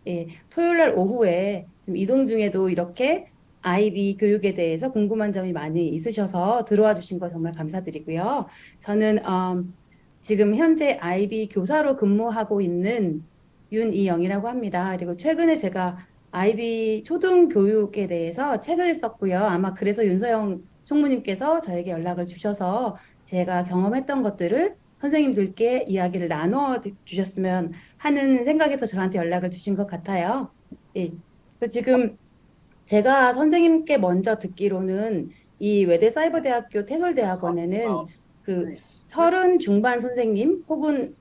예, 토요일 날 오후에 지금 이동 중에도 이렇게 아이비 교육에 대해서 궁금한 점이 많이 있으셔서 들어와 주신 거 정말 감사드리고요. 저는 지금 현재 아이비 교사로 근무하고 있는 윤이영이라고 합니다. 그리고 최근에 제가 아이비 초등 교육에 대해서 책을 썼고요. 아마 그래서 윤서영 총무님께서 저에게 연락을 주셔서 제가 경험했던 것들을 선생님들께 이야기를 나눠 주셨으면 하는 생각에서 저한테 연락을 주신 것 같아요. 예. 그래서 지금 제가 선생님께 먼저 듣기로는 이 외대사이버대학교 태솔대학원에는 그 서른 중반 선생님 혹은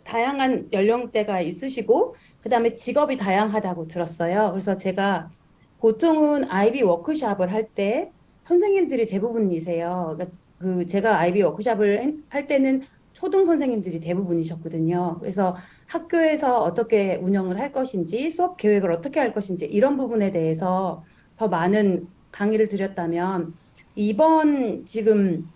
다양한 연령대가 있으시고 그다음에 직업이 다양하다고 들었어요. 그래서 제가 보통은 아이비 워크숍을 할 때 선생님들이 대부분이세요. 그러니까 그 제가 아이비 워크숍을 할 때는 초등 선생님들이 대부분이셨거든요. 그래서 학교에서 어떻게 운영을 할 것인지, 수업 계획을 어떻게 할 것인지 이런 부분에 대해서 더 많은 강의를 드렸다면 이번 지금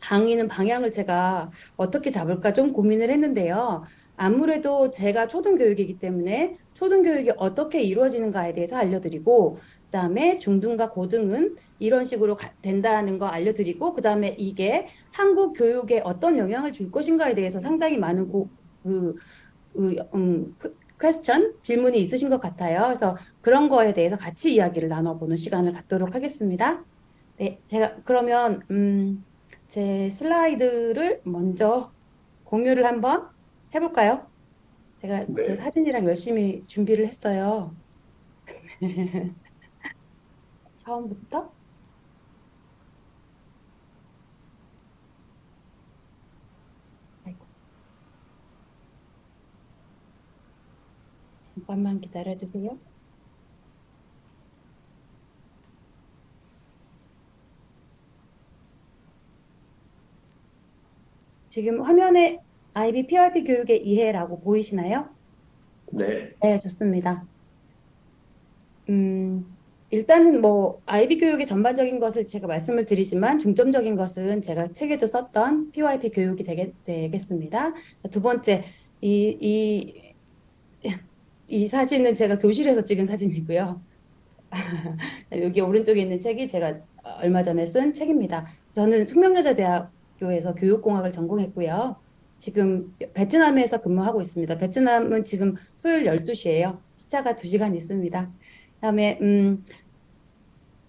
강의는 방향을 제가 어떻게 잡을까 좀 고민을 했는데요. 아무래도 제가 초등교육이기 때문에 초등교육이 어떻게 이루어지는가에 대해서 알려드리고, 그다음에 중등과 고등은 이런 식으로 된다는 거 알려드리고, 그다음에 이게 한국 교육에 어떤 영향을 줄 것인가에 대해서 상당히 많은 그, 퀘스천, 질문이 있으신 것 같아요. 그래서 그런 거에 대해서 같이 이야기를 나눠보는 시간을 갖도록 하겠습니다. 네, 제가 그러면 제 슬라이드를 먼저 공유를 한번 해볼까요? 제가 제 네. 사진이랑 열심히 준비를 했어요. 처음부터. 아이고, 잠깐만 기다려주세요. 지금 화면에 IB PRP 교육의 이해라고 보이시나요? 네. 네, 좋습니다. 음, 일단은 뭐 IB 교육의 전반적인 것을 제가 말씀을 드리지만 중점적인 것은 제가 책에도 썼던 PYP 교육이 되겠습니다. 두 번째, 이, 이, 이 사진은 제가 교실에서 찍은 사진이고요. 여기 오른쪽에 있는 책이 제가 얼마 전에 쓴 책입니다. 저는 숙명여자대학교에서 교육공학을 전공했고요. 지금 베트남에서 근무하고 있습니다. 베트남은 지금 토요일 12시예요. 시차가 2시간 있습니다. 그다음에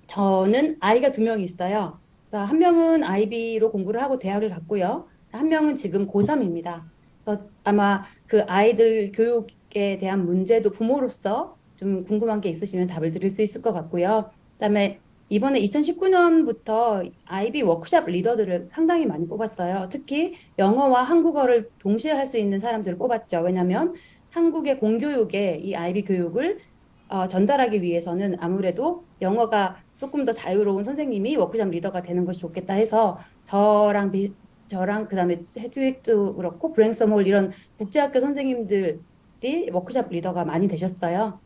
저는 아이가 두 명이 있어요. 그래서 한 명은 아이비로 공부를 하고 대학을 갔고요. 한 명은 지금 고3입니다. 그래서 아마 그 아이들 교육에 대한 문제도 부모로서 좀 궁금한 게 있으시면 답을 드릴 수 있을 것 같고요. 그다음에 이번에 2019년부터 아이비 워크숍 리더들을 상당히 많이 뽑았어요. 특히 영어와 한국어를 동시에 할 수 있는 사람들을 뽑았죠. 왜냐하면 한국의 공교육에 이 아이비 교육을 전달하기 위해서는 아무래도 영어가 조금 더 자유로운 선생님이 워크숍 리더가 되는 것이 좋겠다 해서 저랑 그다음에 헤드윅도 그렇고 브랭서몰 이런 국제학교 선생님들이 워크숍 리더가 많이 되셨어요.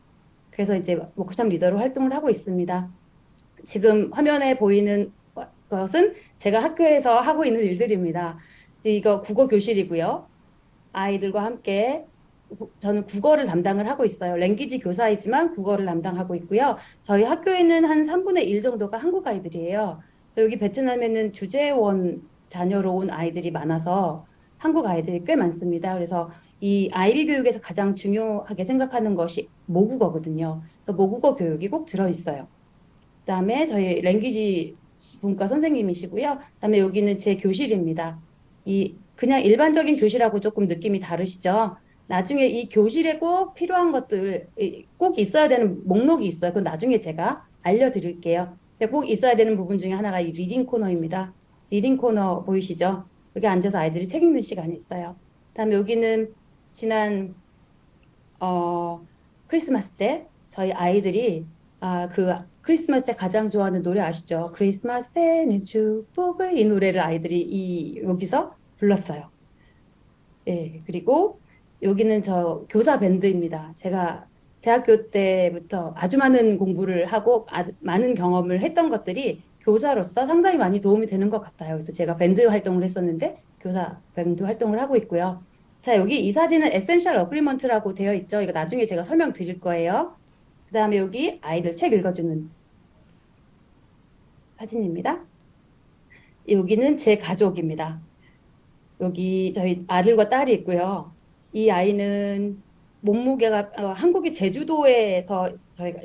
그래서 이제 워크숍 리더로 활동을 하고 있습니다. 지금 화면에 보이는 것은 제가 학교에서 하고 있는 일들입니다. 이거 국어 교실이고요. 아이들과 함께 저는 국어를 담당을 하고 있어요. 랭귀지 교사이지만 국어를 담당하고 있고요. 저희 학교에는 한 3분의 1 정도가 한국 아이들이에요. 여기 베트남에는 주재원 자녀로 온 아이들이 많아서 한국 아이들이 꽤 많습니다. 그래서 이 아이비 교육에서 가장 중요하게 생각하는 것이 모국어거든요. 그래서 모국어 교육이 꼭 들어있어요. 그다음에 저희 랭귀지 분과 선생님이시고요. 그다음에 여기는 제 교실입니다. 이 그냥 일반적인 교실하고 조금 느낌이 다르시죠? 나중에 이 교실에 꼭 필요한 것들 꼭 있어야 되는 목록이 있어요. 그건 나중에 제가 알려드릴게요. 근데 꼭 있어야 되는 부분 중에 하나가 이 리딩 코너입니다. 리딩 코너 보이시죠? 여기 앉아서 아이들이 책 읽는 시간이 있어요. 그다음에 여기는 지난 어, 크리스마스 때 저희 아이들이 그 크리스마스 때 가장 좋아하는 노래 아시죠? 크리스마스 때는 축복을 이 노래를 아이들이 여기서 불렀어요. 예, 그리고 여기는 저 교사 밴드입니다. 제가 대학교 때부터 아주 많은 공부를 하고 많은 경험을 했던 것들이 교사로서 상당히 많이 도움이 되는 것 같아요. 그래서 제가 밴드 활동을 했었는데 교사 밴드 활동을 하고 있고요. 자, 여기 이 사진은 에센셜 어그리먼트라고 되어 있죠. 이거 나중에 제가 설명드릴 거예요. 그다음에 여기 아이들 책 읽어주는 사진입니다. 여기는 제 가족입니다. 여기 저희 아들과 딸이 있고요. 이 아이는 몸무게가 한국이 제주도에서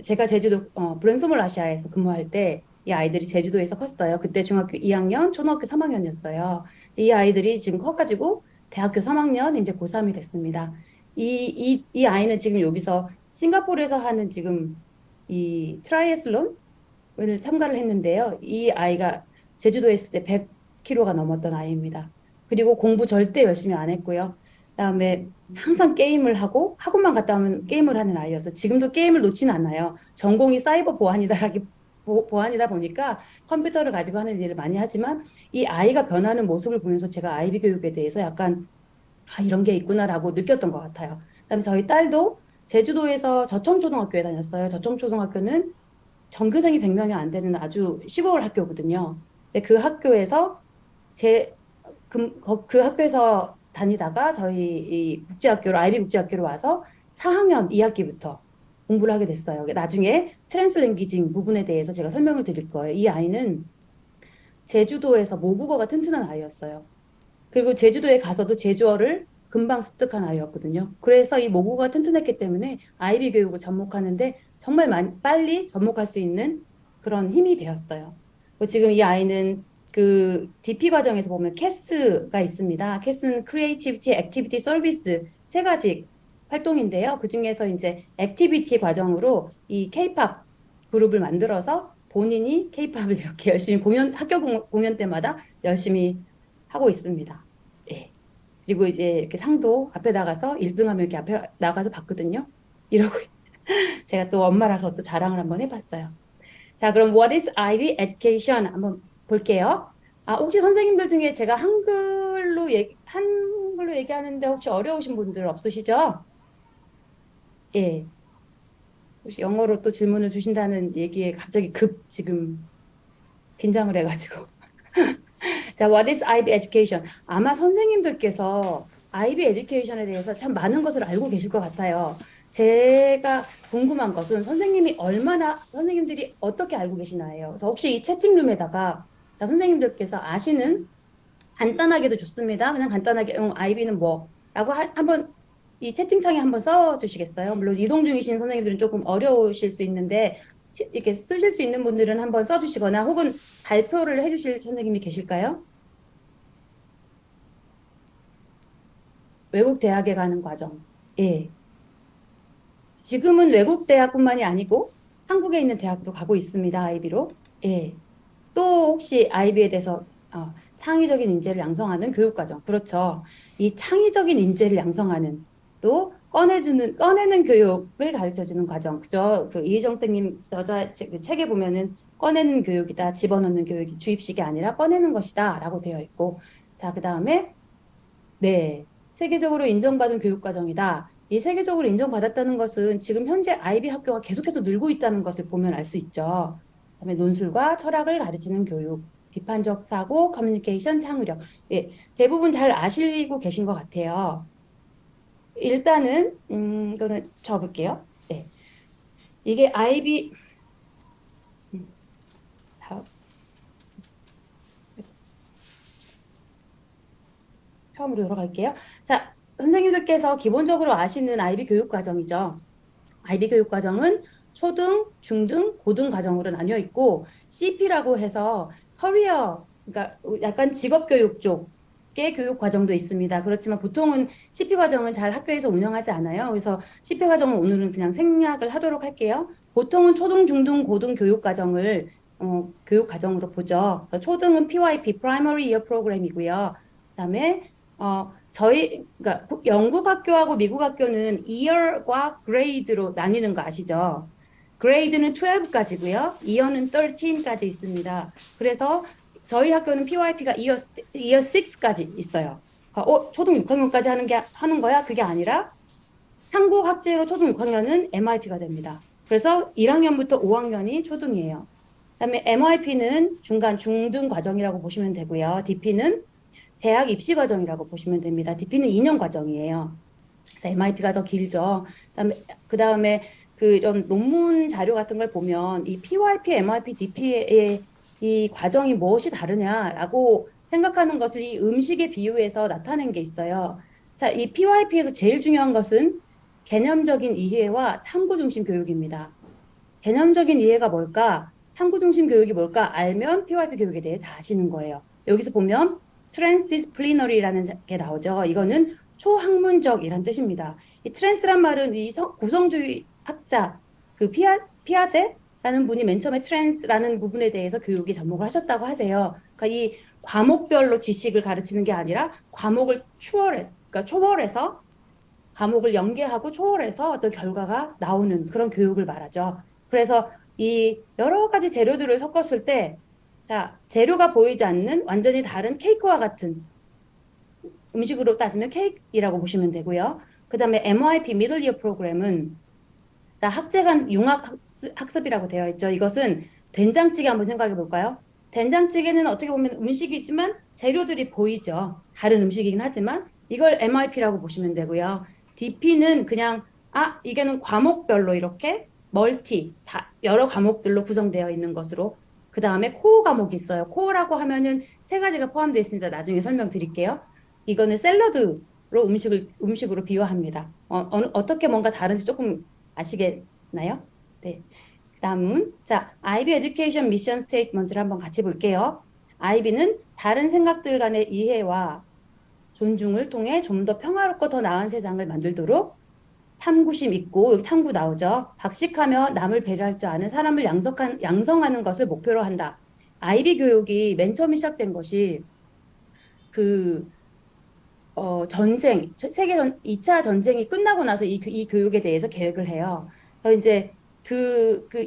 제가 제주도 브랜소몰 아시아에서 근무할 때 이 아이들이 제주도에서 컸어요. 그때 중학교 2학년, 초등학교 3학년이었어요. 이 아이들이 지금 커가지고 대학교 3학년, 이제 고3이 됐습니다. 이 아이는 지금 여기서 싱가포르에서 하는 지금 이 트라이애슬론을 참가를 했는데요. 이 아이가 제주도에 있을 때 100kg가 넘었던 아이입니다. 그리고 공부 절대 열심히 안 했고요. 그다음에 항상 게임을 하고 학원만 갔다 오면 게임을 하는 아이여서 지금도 게임을 놓지는 않아요. 전공이 사이버 보안이다 보니까 컴퓨터를 가지고 하는 일을 많이 하지만 이 아이가 변하는 모습을 보면서 제가 아이비 교육에 대해서 약간 이런 게 있구나라고 느꼈던 것 같아요. 그다음에 저희 딸도 제주도에서 저청초등학교에 다녔어요. 저청초등학교는 전교생이 100명이 안 되는 아주 시골 학교거든요. 근데 그 학교에서 제 그 학교에서 다니다가 저희 이 국제학교로 아이비 국제학교로 와서 4학년 2학기부터 공부를 하게 됐어요. 나중에 트랜스랭귀징 부분에 대해서 제가 설명을 드릴 거예요. 이 아이는 제주도에서 모국어가 튼튼한 아이였어요. 그리고 제주도에 가서도 제주어를 금방 습득한 아이였거든요. 그래서 이 모국어가 튼튼했기 때문에 아이비 교육을 접목하는데 정말 빨리 접목할 수 있는 그런 힘이 되었어요. 지금 이 아이는 그 DP 과정에서 보면 캐스가 있습니다. 캐스는 Creativity, Activity, Service 세 가지 활동인데요. 그중에서 이제 액티비티 과정으로 이 K-팝 그룹을 만들어서 본인이 K-팝을 이렇게 열심히 학교 공연 때마다 열심히 하고 있습니다. 예. 그리고 이제 이렇게 상도 앞에 나가서 1등하면 이렇게 앞에 나가서 받거든요. 이러고 제가 또 엄마라서 또 자랑을 한번 해봤어요. 자, 그럼 What is IB Education 한번 볼게요. 혹시 선생님들 중에 제가 한글로 얘기하는데 혹시 어려우신 분들 없으시죠? 예. 혹시 영어로 또 질문을 주신다는 얘기에 갑자기 지금 긴장을 해가지고. 자, What is IB Education? 아마 선생님들께서 IB Education에 대해서 참 많은 것을 알고 계실 것 같아요. 제가 궁금한 것은 선생님들이 어떻게 알고 계시나요? 그래서 혹시 이 채팅룸에다가 선생님들께서 아시는 간단하게도 좋습니다. 그냥 간단하게 IB는 뭐라고 한번 이 채팅창에 한번 써주시겠어요? 물론 이동 중이신 선생님들은 조금 어려우실 수 있는데 이렇게 쓰실 수 있는 분들은 한번 써주시거나 혹은 발표를 해주실 선생님이 계실까요? 외국 대학에 가는 과정. 예. 지금은 외국 대학뿐만이 아니고 한국에 있는 대학도 가고 있습니다. 아이비로. 예. 또 혹시 아이비에 대해서 창의적인 인재를 양성하는 교육과정. 그렇죠. 이 창의적인 인재를 양성하는 또 꺼내는 교육을 가르쳐주는 과정. 그죠? 그 이혜정 선생님 그 책에 보면은 꺼내는 교육이다. 집어넣는 교육이 주입식이 아니라 꺼내는 것이다라고 되어 있고. 자, 그다음에 네. 세계적으로 인정받은 교육과정이다. 이 세계적으로 인정받았다는 것은 지금 현재 아이비 학교가 계속해서 늘고 있다는 것을 보면 알 수 있죠. 그다음에 논술과 철학을 가르치는 교육, 비판적 사고, 커뮤니케이션, 창의력. 예, 대부분 잘 아시고 계신 것 같아요. 일단은 이거는 적을게요. 네. 이게 아이비 음, 다음, 처음으로 돌아갈게요. 자, 선생님들께서 기본적으로 아시는 아이비 교육 과정이죠. 아이비 교육 과정은 초등, 중등, 고등 과정으로 나뉘어 있고 CP라고 해서 그러니까 약간 직업 교육 쪽의 교육 과정도 있습니다. 그렇지만 보통은 CP 과정은 잘 학교에서 운영하지 않아요. 그래서 CP 과정은 오늘은 그냥 생략을 하도록 할게요. 보통은 초등, 중등, 고등 교육 과정을 교육 과정으로 보죠. 그래서 초등은 PYP, Primary Year Program이고요. 그다음에 그러니까 영국 학교하고 미국 학교는 year과 grade로 나뉘는 거 아시죠? grade는 12까지고요. year는 13까지 있습니다. 그래서 저희 학교는 PYP가 year 6까지 있어요. 초등 6학년까지 하는 거야? 그게 아니라 한국 학제로 초등 6학년은 MIP가 됩니다. 그래서 1학년부터 5학년이 초등이에요. 그다음에 MIP는 중간 중등 과정이라고 보시면 되고요. DP는 대학 입시 과정이라고 보시면 됩니다. DP는 2년 과정이에요. 그래서 MIP가 더 길죠. 그다음에 그런 논문 자료 같은 걸 보면 이 PYP, MIP, DP의 이 과정이 무엇이 다르냐라고 생각하는 것을 이 음식에 비유해서 나타낸 게 있어요. 자, 이 PYP에서 제일 중요한 것은 개념적인 이해와 탐구 중심 교육입니다. 개념적인 이해가 뭘까? 탐구 중심 교육이 뭘까? 알면 PYP 교육에 대해 다 아시는 거예요. 여기서 보면 트랜스디스플리너리라는 게 나오죠. 이거는 초학문적이란 뜻입니다. 이 트랜스란 말은 이 구성주의 학자 그 피아제라는 분이 맨 처음에 트랜스라는 부분에 대해서 교육에 접목을 하셨다고 하세요. 그러니까 이 과목별로 지식을 가르치는 게 아니라 과목을 그러니까 초월해서 과목을 연계하고 초월해서 어떤 결과가 나오는 그런 교육을 말하죠. 그래서 이 여러 가지 재료들을 섞었을 때, 자, 재료가 보이지 않는 완전히 다른 케이크와 같은 음식으로 따지면 케이크이라고 보시면 되고요. 그 다음에 MYP, Middle Year 프로그램은 자, 학제간 융합 학습이라고 되어 있죠. 이것은 된장찌개 한번 생각해 볼까요? 된장찌개는 어떻게 보면 음식이지만 재료들이 보이죠. 다른 음식이긴 하지만 이걸 MIP라고 보시면 되고요. DP는 그냥 이게는 과목별로 이렇게 여러 과목들로 구성되어 있는 것으로 그 다음에 코어 과목이 있어요. 코어라고 하면은 세 가지가 포함되어 있습니다. 나중에 설명드릴게요. 이거는 샐러드로 음식으로 비유합니다. 어떻게 뭔가 다른지 조금 아시겠나요? 네. 다음은 자, IB Education Mission Statement를 한번 같이 볼게요. IB는 다른 생각들 간의 이해와 존중을 통해 좀 더 평화롭고 더 나은 세상을 만들도록 탐구심 있고 여기 탐구 나오죠. 박식하며 남을 배려할 줄 아는 사람을 양성하는 것을 목표로 한다. IB 교육이 맨 처음 시작된 것이 그 세계전 2차 전쟁이 끝나고 나서 이 교육에 대해서 계획을 해요. 그래서 이제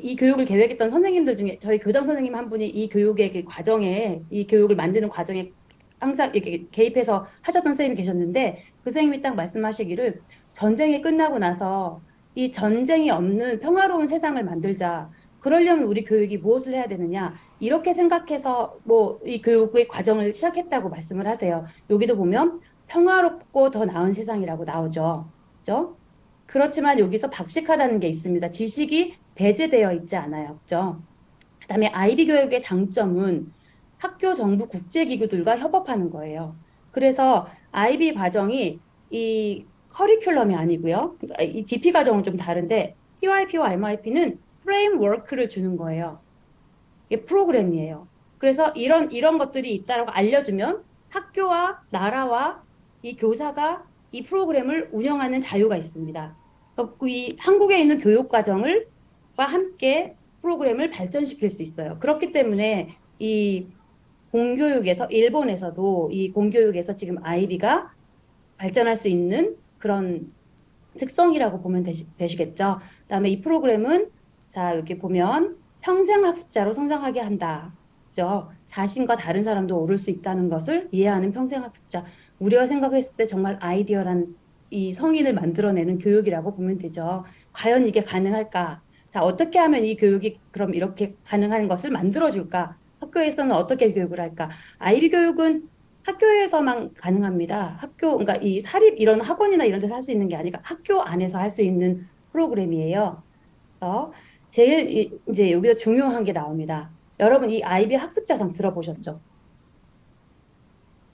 이 교육을 계획했던 선생님들 중에 저희 교장 선생님 한 분이 이 교육의 그 과정에, 이 교육을 만드는 과정에 항상 이렇게 개입해서 하셨던 선생님이 계셨는데 그 선생님이 딱 말씀하시기를 전쟁이 끝나고 나서 이 전쟁이 없는 평화로운 세상을 만들자. 그러려면 우리 교육이 무엇을 해야 되느냐. 이렇게 생각해서 뭐 이 교육의 과정을 시작했다고 말씀을 하세요. 여기도 보면 평화롭고 더 나은 세상이라고 나오죠. 그죠? 그렇지만 여기서 박식하다는 게 있습니다. 지식이 배제되어 있지 않아요. 그죠? 그다음에 아이비 교육의 장점은 학교, 정부, 국제기구들과 협업하는 거예요. 그래서 아이비 과정이 이 커리큘럼이 아니고요. 그러니까 이 DP 과정은 좀 다른데 PYP와 MIP는 프레임워크를 주는 거예요. 이게 프로그램이에요. 그래서 이런 것들이 있다라고 알려주면 학교와 나라와 이 교사가 이 프로그램을 운영하는 자유가 있습니다. 이 한국에 있는 교육 과정과 함께 프로그램을 발전시킬 수 있어요. 그렇기 때문에 이 공교육에서 일본에서도 이 공교육에서 지금 아이비가 발전할 수 있는 그런 특성이라고 보면 되시겠죠. 그다음에 이 프로그램은 자 여기 보면 평생 학습자로 성장하게 한다. 그죠? 자신과 다른 사람도 오를 수 있다는 것을 이해하는 평생 학습자. 우리가 생각했을 때 정말 아이디어란 이 성인을 만들어내는 교육이라고 보면 되죠. 과연 이게 가능할까? 자, 어떻게 하면 이 교육이 그럼 이렇게 가능한 것을 만들어줄까? 학교에서는 어떻게 교육을 할까? 아이비 교육은 학교에서만 가능합니다. 그러니까 이 사립 이런 학원이나 이런 데서 할 수 있는 게 아니라 학교 안에서 할 수 있는 프로그램이에요. 그래서 이제 여기서 중요한 게 나옵니다. 여러분 이 아이비 학습자상 들어보셨죠?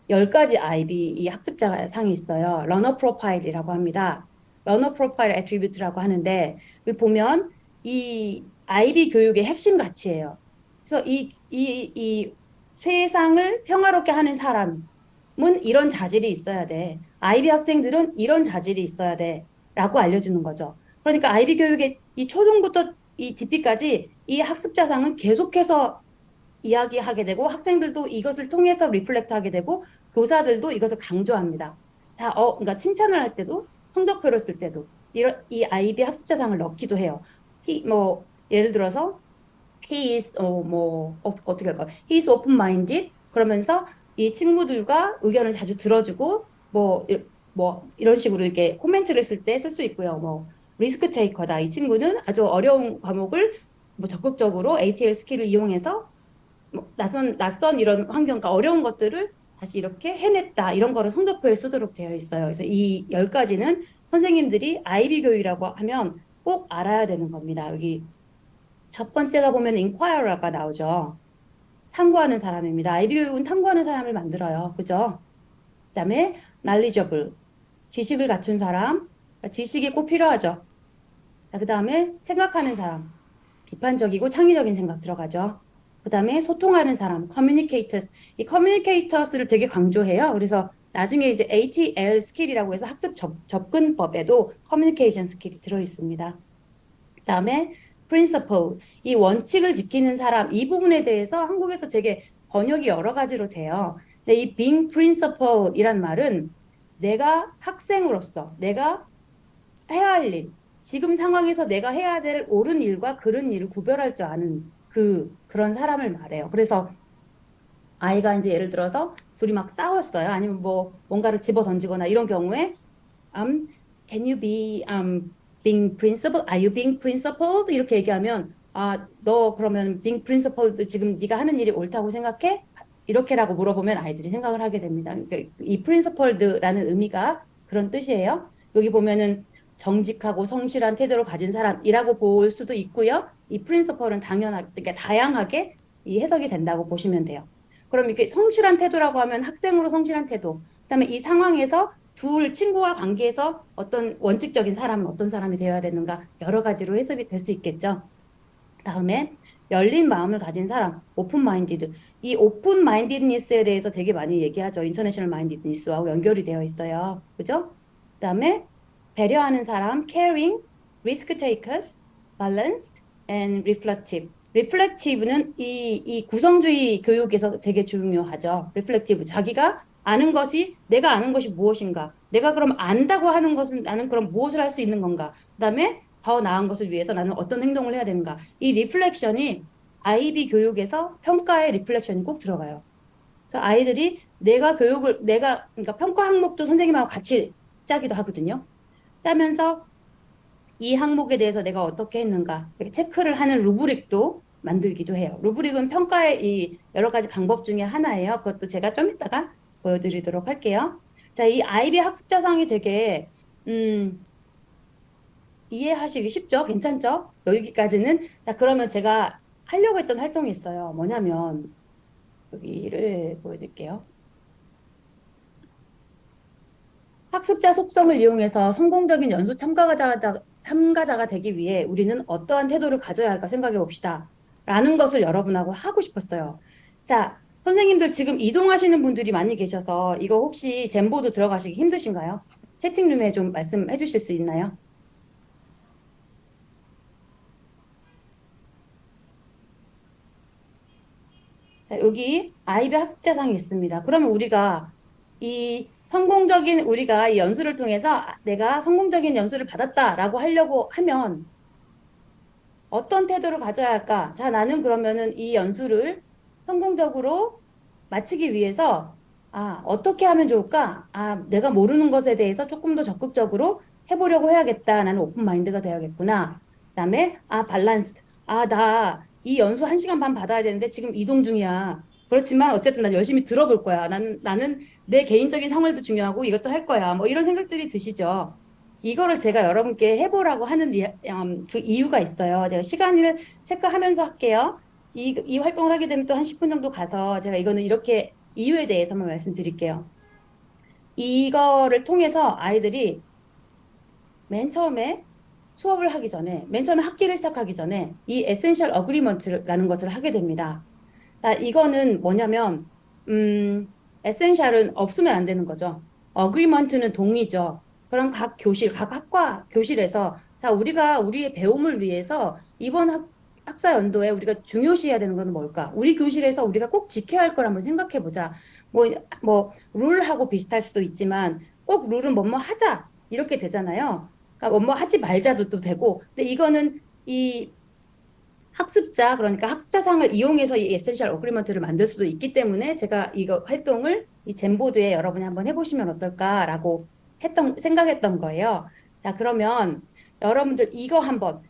10가지 아이비 이 학습자상이 있어요. 러너 프로파일이라고 합니다. 러너 프로파일 애트리뷰트라고 하는데 여기 보면 이 아이비 교육의 핵심 가치예요. 그래서 이 세상을 평화롭게 하는 사람은 이런 자질이 있어야 돼. 아이비 학생들은 이런 자질이 있어야 돼. 라고 알려주는 거죠. 그러니까 아이비 교육의 이 초중부터 이 DP까지 이 학습자상은 계속해서 이야기하게 되고 학생들도 이것을 통해서 리플렉트 하게 되고 교사들도 이것을 강조합니다. 자, 그러니까 칭찬을 할 때도 성적표를 쓸 때도 이 아이비 학습자상을 넣기도 해요. 예를 들어서 he is 어떻게 할까? He is open-minded 그러면서 이 친구들과 의견을 자주 들어주고 이런 식으로 이렇게 코멘트를 쓸 때 쓸 수 있고요. 리스크 테이커다. 이 친구는 아주 어려운 과목을 적극적으로 ATL 스킬을 이용해서 낯선 이런 환경과 어려운 것들을 다시 이렇게 해냈다 이런 거를 성적표에 쓰도록 되어 있어요. 그래서 이 10가지는 선생님들이 아이비 교육이라고 하면 꼭 알아야 되는 겁니다. 여기 첫 번째가 보면 inquirer가 나오죠. 탐구하는 사람입니다. 아이비 교육은 탐구하는 사람을 만들어요. 그죠? 그다음에 knowledgeable, 지식을 갖춘 사람, 지식이 꼭 필요하죠. 그다음에 생각하는 사람, 비판적이고 창의적인 생각 들어가죠. 그다음에 소통하는 사람, communicators. 이 communicators를 되게 강조해요. 그래서 나중에 이제 ATL 스킬이라고 해서 학습 접근법에도 communication 스킬이 들어 있습니다. 그다음에 principle, 이 원칙을 지키는 사람, 이 부분에 대해서 한국에서 되게 번역이 여러 가지로 돼요. 근데 이 being principle이란 말은 내가 학생으로서 내가 해야 할 일, 지금 상황에서 내가 해야 될 옳은 일과 그른 일을 구별할 줄 아는 그런 사람을 말해요. 그래서 아이가 이제 예를 들어서 둘이 막 싸웠어요. 아니면 뭐 뭔가를 집어 던지거나 이런 경우에 um, can you be being principled? Are you being principled? 이렇게 얘기하면 너 그러면 being principled 지금 네가 하는 일이 옳다고 생각해? 이렇게라고 물어보면 아이들이 생각을 하게 됩니다. 그러니까 이 principled라는 의미가 그런 뜻이에요. 여기 보면은 정직하고 성실한 태도를 가진 사람이라고 볼 수도 있고요. 이 principle은 그러니까 다양하게 이 해석이 된다고 보시면 돼요. 그럼 이렇게 성실한 태도라고 하면 학생으로 성실한 태도. 그다음에 이 상황에서 둘 친구와 관계에서 어떤 원칙적인 사람은 어떤 사람이 되어야 되는가 여러 가지로 해석이 될 수 있겠죠. 다음에 열린 마음을 가진 사람, 오픈 마인디드. 이 오픈 마인디드니스에 대해서 되게 많이 얘기하죠. 인터내셔널 마인디드니스와 연결이 되어 있어요. 그죠? 그다음에 배려하는 사람, caring, risk takers, balanced, and reflective. reflective는 이 구성주의 교육에서 되게 중요하죠. reflective. 자기가 아는 것이 내가 아는 것이 무엇인가? 내가 그럼 안다고 하는 것은 나는 그럼 무엇을 할 수 있는 건가? 그다음에 더 나은 것을 위해서 나는 어떤 행동을 해야 되는가? 이 리플렉션이 아이비 교육에서 평가의 리플렉션이 꼭 들어가요. 그래서 아이들이 그러니까 평가 항목도 선생님하고 같이 짜기도 하거든요. 짜면서 이 항목에 대해서 내가 어떻게 했는가 이렇게 체크를 하는 루브릭도 만들기도 해요. 루브릭은 평가의 이 여러 가지 방법 중에 하나예요. 그것도 제가 좀 이따가 보여드리도록 할게요. 자, 이 아이비 학습 자상이 되게 이해하시기 쉽죠? 괜찮죠? 여기까지는. 자, 그러면 제가 하려고 했던 활동이 있어요. 뭐냐면 여기를 보여드릴게요. 학습자 속성을 이용해서 성공적인 연수 참가자가 되기 위해 우리는 어떠한 태도를 가져야 할까 생각해 봅시다. 라는 것을 여러분하고 하고 싶었어요. 자, 선생님들 지금 이동하시는 분들이 많이 계셔서 이거 혹시 젠보드 들어가시기 힘드신가요? 채팅룸에 좀 말씀해 주실 수 있나요? 자, 여기 아이비 학습자상이 있습니다. 그러면 우리가 이 연수를 통해서 내가 성공적인 연수를 받았다라고 하려고 하면 어떤 태도를 가져야 할까? 자, 나는 그러면은 이 연수를 성공적으로 마치기 위해서 어떻게 하면 좋을까? 내가 모르는 것에 대해서 조금 더 적극적으로 해보려고 해야겠다. 나는 오픈 마인드가 되어야겠구나. 그다음에 밸런스. 나 이 연수 1시간 반 받아야 되는데 지금 이동 중이야. 그렇지만 어쨌든 난 열심히 들어볼 거야. 나는 내 개인적인 생활도 중요하고 이것도 할 거야. 뭐 이런 생각들이 드시죠. 이거를 제가 여러분께 해보라고 하는 그 이유가 있어요. 제가 시간을 체크하면서 할게요. 이 활동을 하게 되면 또 한 10분 정도 가서 제가 이거는 이렇게 이유에 대해서만 말씀드릴게요. 이거를 통해서 아이들이 맨 처음에 맨 처음에 학기를 시작하기 전에 이 에센셜 어그리먼트라는 것을 하게 됩니다. 자, 이거는 뭐냐면, 에센셜은 없으면 안 되는 거죠. 어그리먼트는 동의죠. 그럼 각 학과 교실에서, 자, 우리가 우리의 배움을 위해서 이번 학사 연도에 우리가 중요시해야 되는 건 뭘까? 우리 교실에서 우리가 꼭 지켜야 할 걸 한번 생각해 보자. 룰하고 비슷할 수도 있지만, 꼭 룰은 뭐뭐 하자. 이렇게 되잖아요. 그러니까 뭐뭐 하지 말자도 또 되고. 근데 이거는 이 그러니까 학습자상을 이용해서 이 에센셜 어그리먼트를 만들 수도 있기 때문에 제가 이거 활동을 이 젠보드에 여러분이 한번 해보시면 어떨까라고 생각했던 거예요. 자, 그러면 여러분들 이거 한번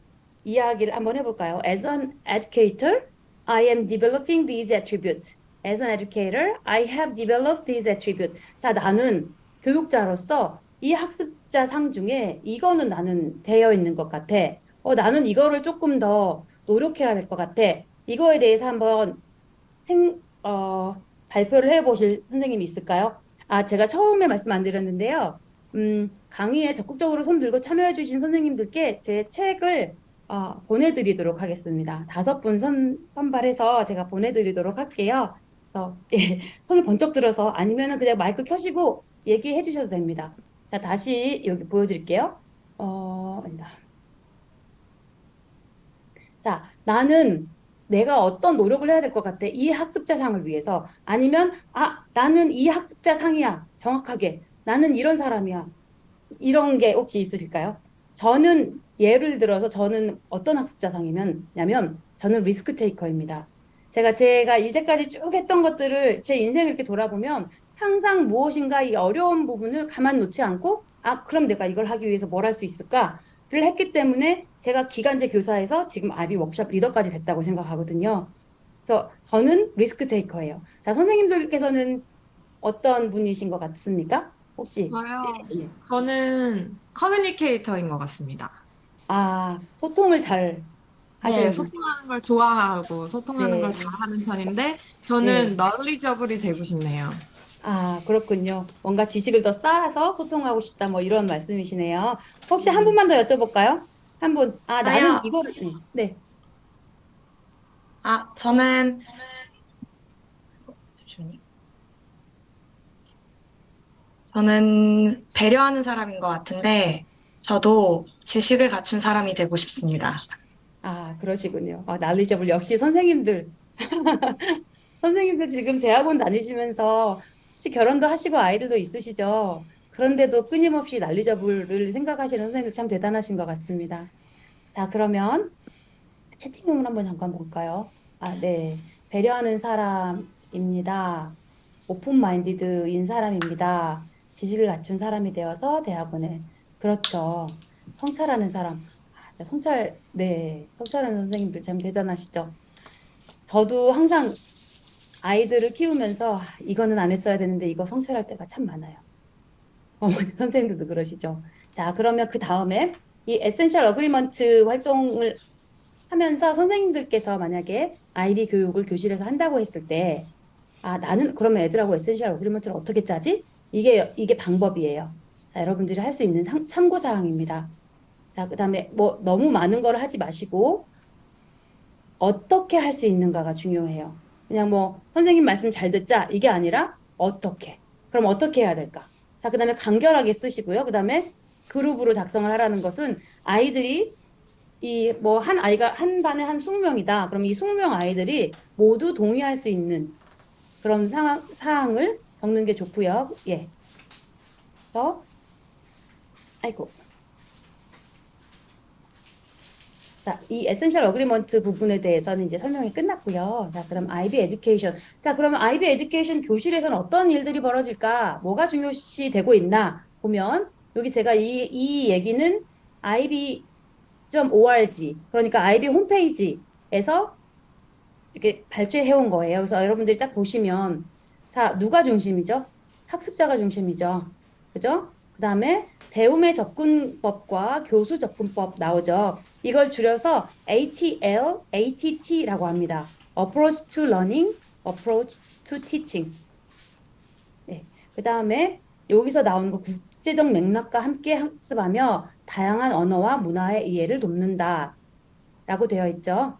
이야기를 한번 해볼까요? As an educator, I am developing these attributes. As an educator, I have developed these attributes. 자, 나는 교육자로서 이 학습자 상 중에 이거는 나는 되어 있는 것 같아. 나는 이거를 조금 더 노력해야 될 것 같아. 이거에 대해서 한번 생, 어, 발표를 해보실 선생님이 있을까요? 아, 제가 처음에 말씀 안 드렸는데요. 강의에 적극적으로 손 들고 참여해주신 선생님들께 제 책을 보내드리도록 하겠습니다. 5분 선발해서 제가 보내드리도록 할게요. 예, 손을 번쩍 들어서 아니면은 그냥 마이크 켜시고 얘기해 주셔도 됩니다. 자, 다시 여기 보여드릴게요. 아니다. 자, 나는 내가 어떤 노력을 해야 될 것 같아. 이 학습자 상을 위해서. 아니면, 나는 이 학습자 상이야. 정확하게. 나는 이런 사람이야. 이런 게 혹시 있으실까요? 저는 예를 들어서 저는 어떤 학습자 상이냐면 저는 리스크 테이커입니다. 제가 이제까지 쭉 했던 것들을 제 인생을 이렇게 돌아보면 항상 무엇인가 이 어려운 부분을 가만 놓지 않고 그럼 내가 이걸 하기 위해서 뭘 할 수 있을까를 했기 때문에 제가 기간제 교사에서 지금 아비 워크숍 리더까지 됐다고 생각하거든요. 그래서 저는 리스크 테이커예요. 자, 선생님들께서는 어떤 분이신 것 같습니까? 혹시? 저요. 예. 저는 커뮤니케이터인 것 같습니다. 소통을 잘 네, 하시는 분. 소통하는 걸 좋아하고 소통하는 걸 네, 잘하는 편인데 네. 저는 knowledgeable이 되고 싶네요. 그렇군요. 뭔가 지식을 더 쌓아서 소통하고 싶다, 뭐 이런 말씀이시네요. 혹시 한 네. 분만 더 여쭤볼까요? 한 분. 나는 저요. 이거를, 네. 저는 잠시만요. 저는 배려하는 사람인 것 같은데 저도 지식을 갖춘 사람이 되고 싶습니다. 그러시군요. 날리저블 역시 선생님들. 선생님들 지금 대학원 다니시면서 혹시 결혼도 하시고 아이들도 있으시죠? 그런데도 끊임없이 난리저블을 생각하시는 선생님들 참 대단하신 것 같습니다. 자, 그러면 채팅룸을 한번 잠깐 볼까요? 네. 배려하는 사람입니다. 오픈 마인디드인 사람입니다. 지식을 갖춘 사람이 되어서 대학원에. 그렇죠. 성찰하는 사람. 네. 성찰하는 선생님들 참 대단하시죠. 저도 항상 아이들을 키우면서 이거는 안 했어야 되는데 이거 성찰할 때가 참 많아요. 어머니 선생님들도 그러시죠. 자, 그러면 그 다음에 이 에센셜 어그리먼트 활동을 하면서 선생님들께서 만약에 아이비 교육을 교실에서 한다고 했을 때, 나는 그러면 애들하고 에센셜 어그리먼트를 어떻게 짜지? 이게 방법이에요. 자, 여러분들이 할 수 있는 참고 사항입니다. 자, 그다음에 뭐 너무 많은 걸 하지 마시고 어떻게 할 수 있는가가 중요해요. 그냥 뭐 선생님 말씀 잘 듣자 이게 아니라 어떻게. 그럼 어떻게 해야 될까? 자, 그다음에 간결하게 쓰시고요. 그다음에 그룹으로 작성을 하라는 것은 아이들이 이 뭐 한 아이가 한 반에 한 20명이다. 그럼 이 20명 아이들이 모두 동의할 수 있는 그런 사항을 적는 게 좋고요. 예. 그래서 아이고. 자, 이 에센셜 어그리먼트 부분에 대해서는 이제 설명이 끝났고요. 자, 그럼 IB 에듀케이션. 자, 그러면 IB 에듀케이션 교실에서는 어떤 일들이 벌어질까? 뭐가 중요시 되고 있나? 보면 여기 제가 이 얘기는 IB.org 그러니까 IB 홈페이지에서 이렇게 발췌해 온 거예요. 그래서 여러분들이 딱 보시면 자, 누가 중심이죠? 학습자가 중심이죠. 그죠? 그다음에 배움의 접근법과 교수 접근법 나오죠. 이걸 줄여서 ATL, ATT라고 합니다. Approach to Learning, Approach to Teaching. 네. 그다음에 여기서 나오는 거 국제적 맥락과 함께 학습하며 다양한 언어와 문화의 이해를 돕는다라고 되어 있죠.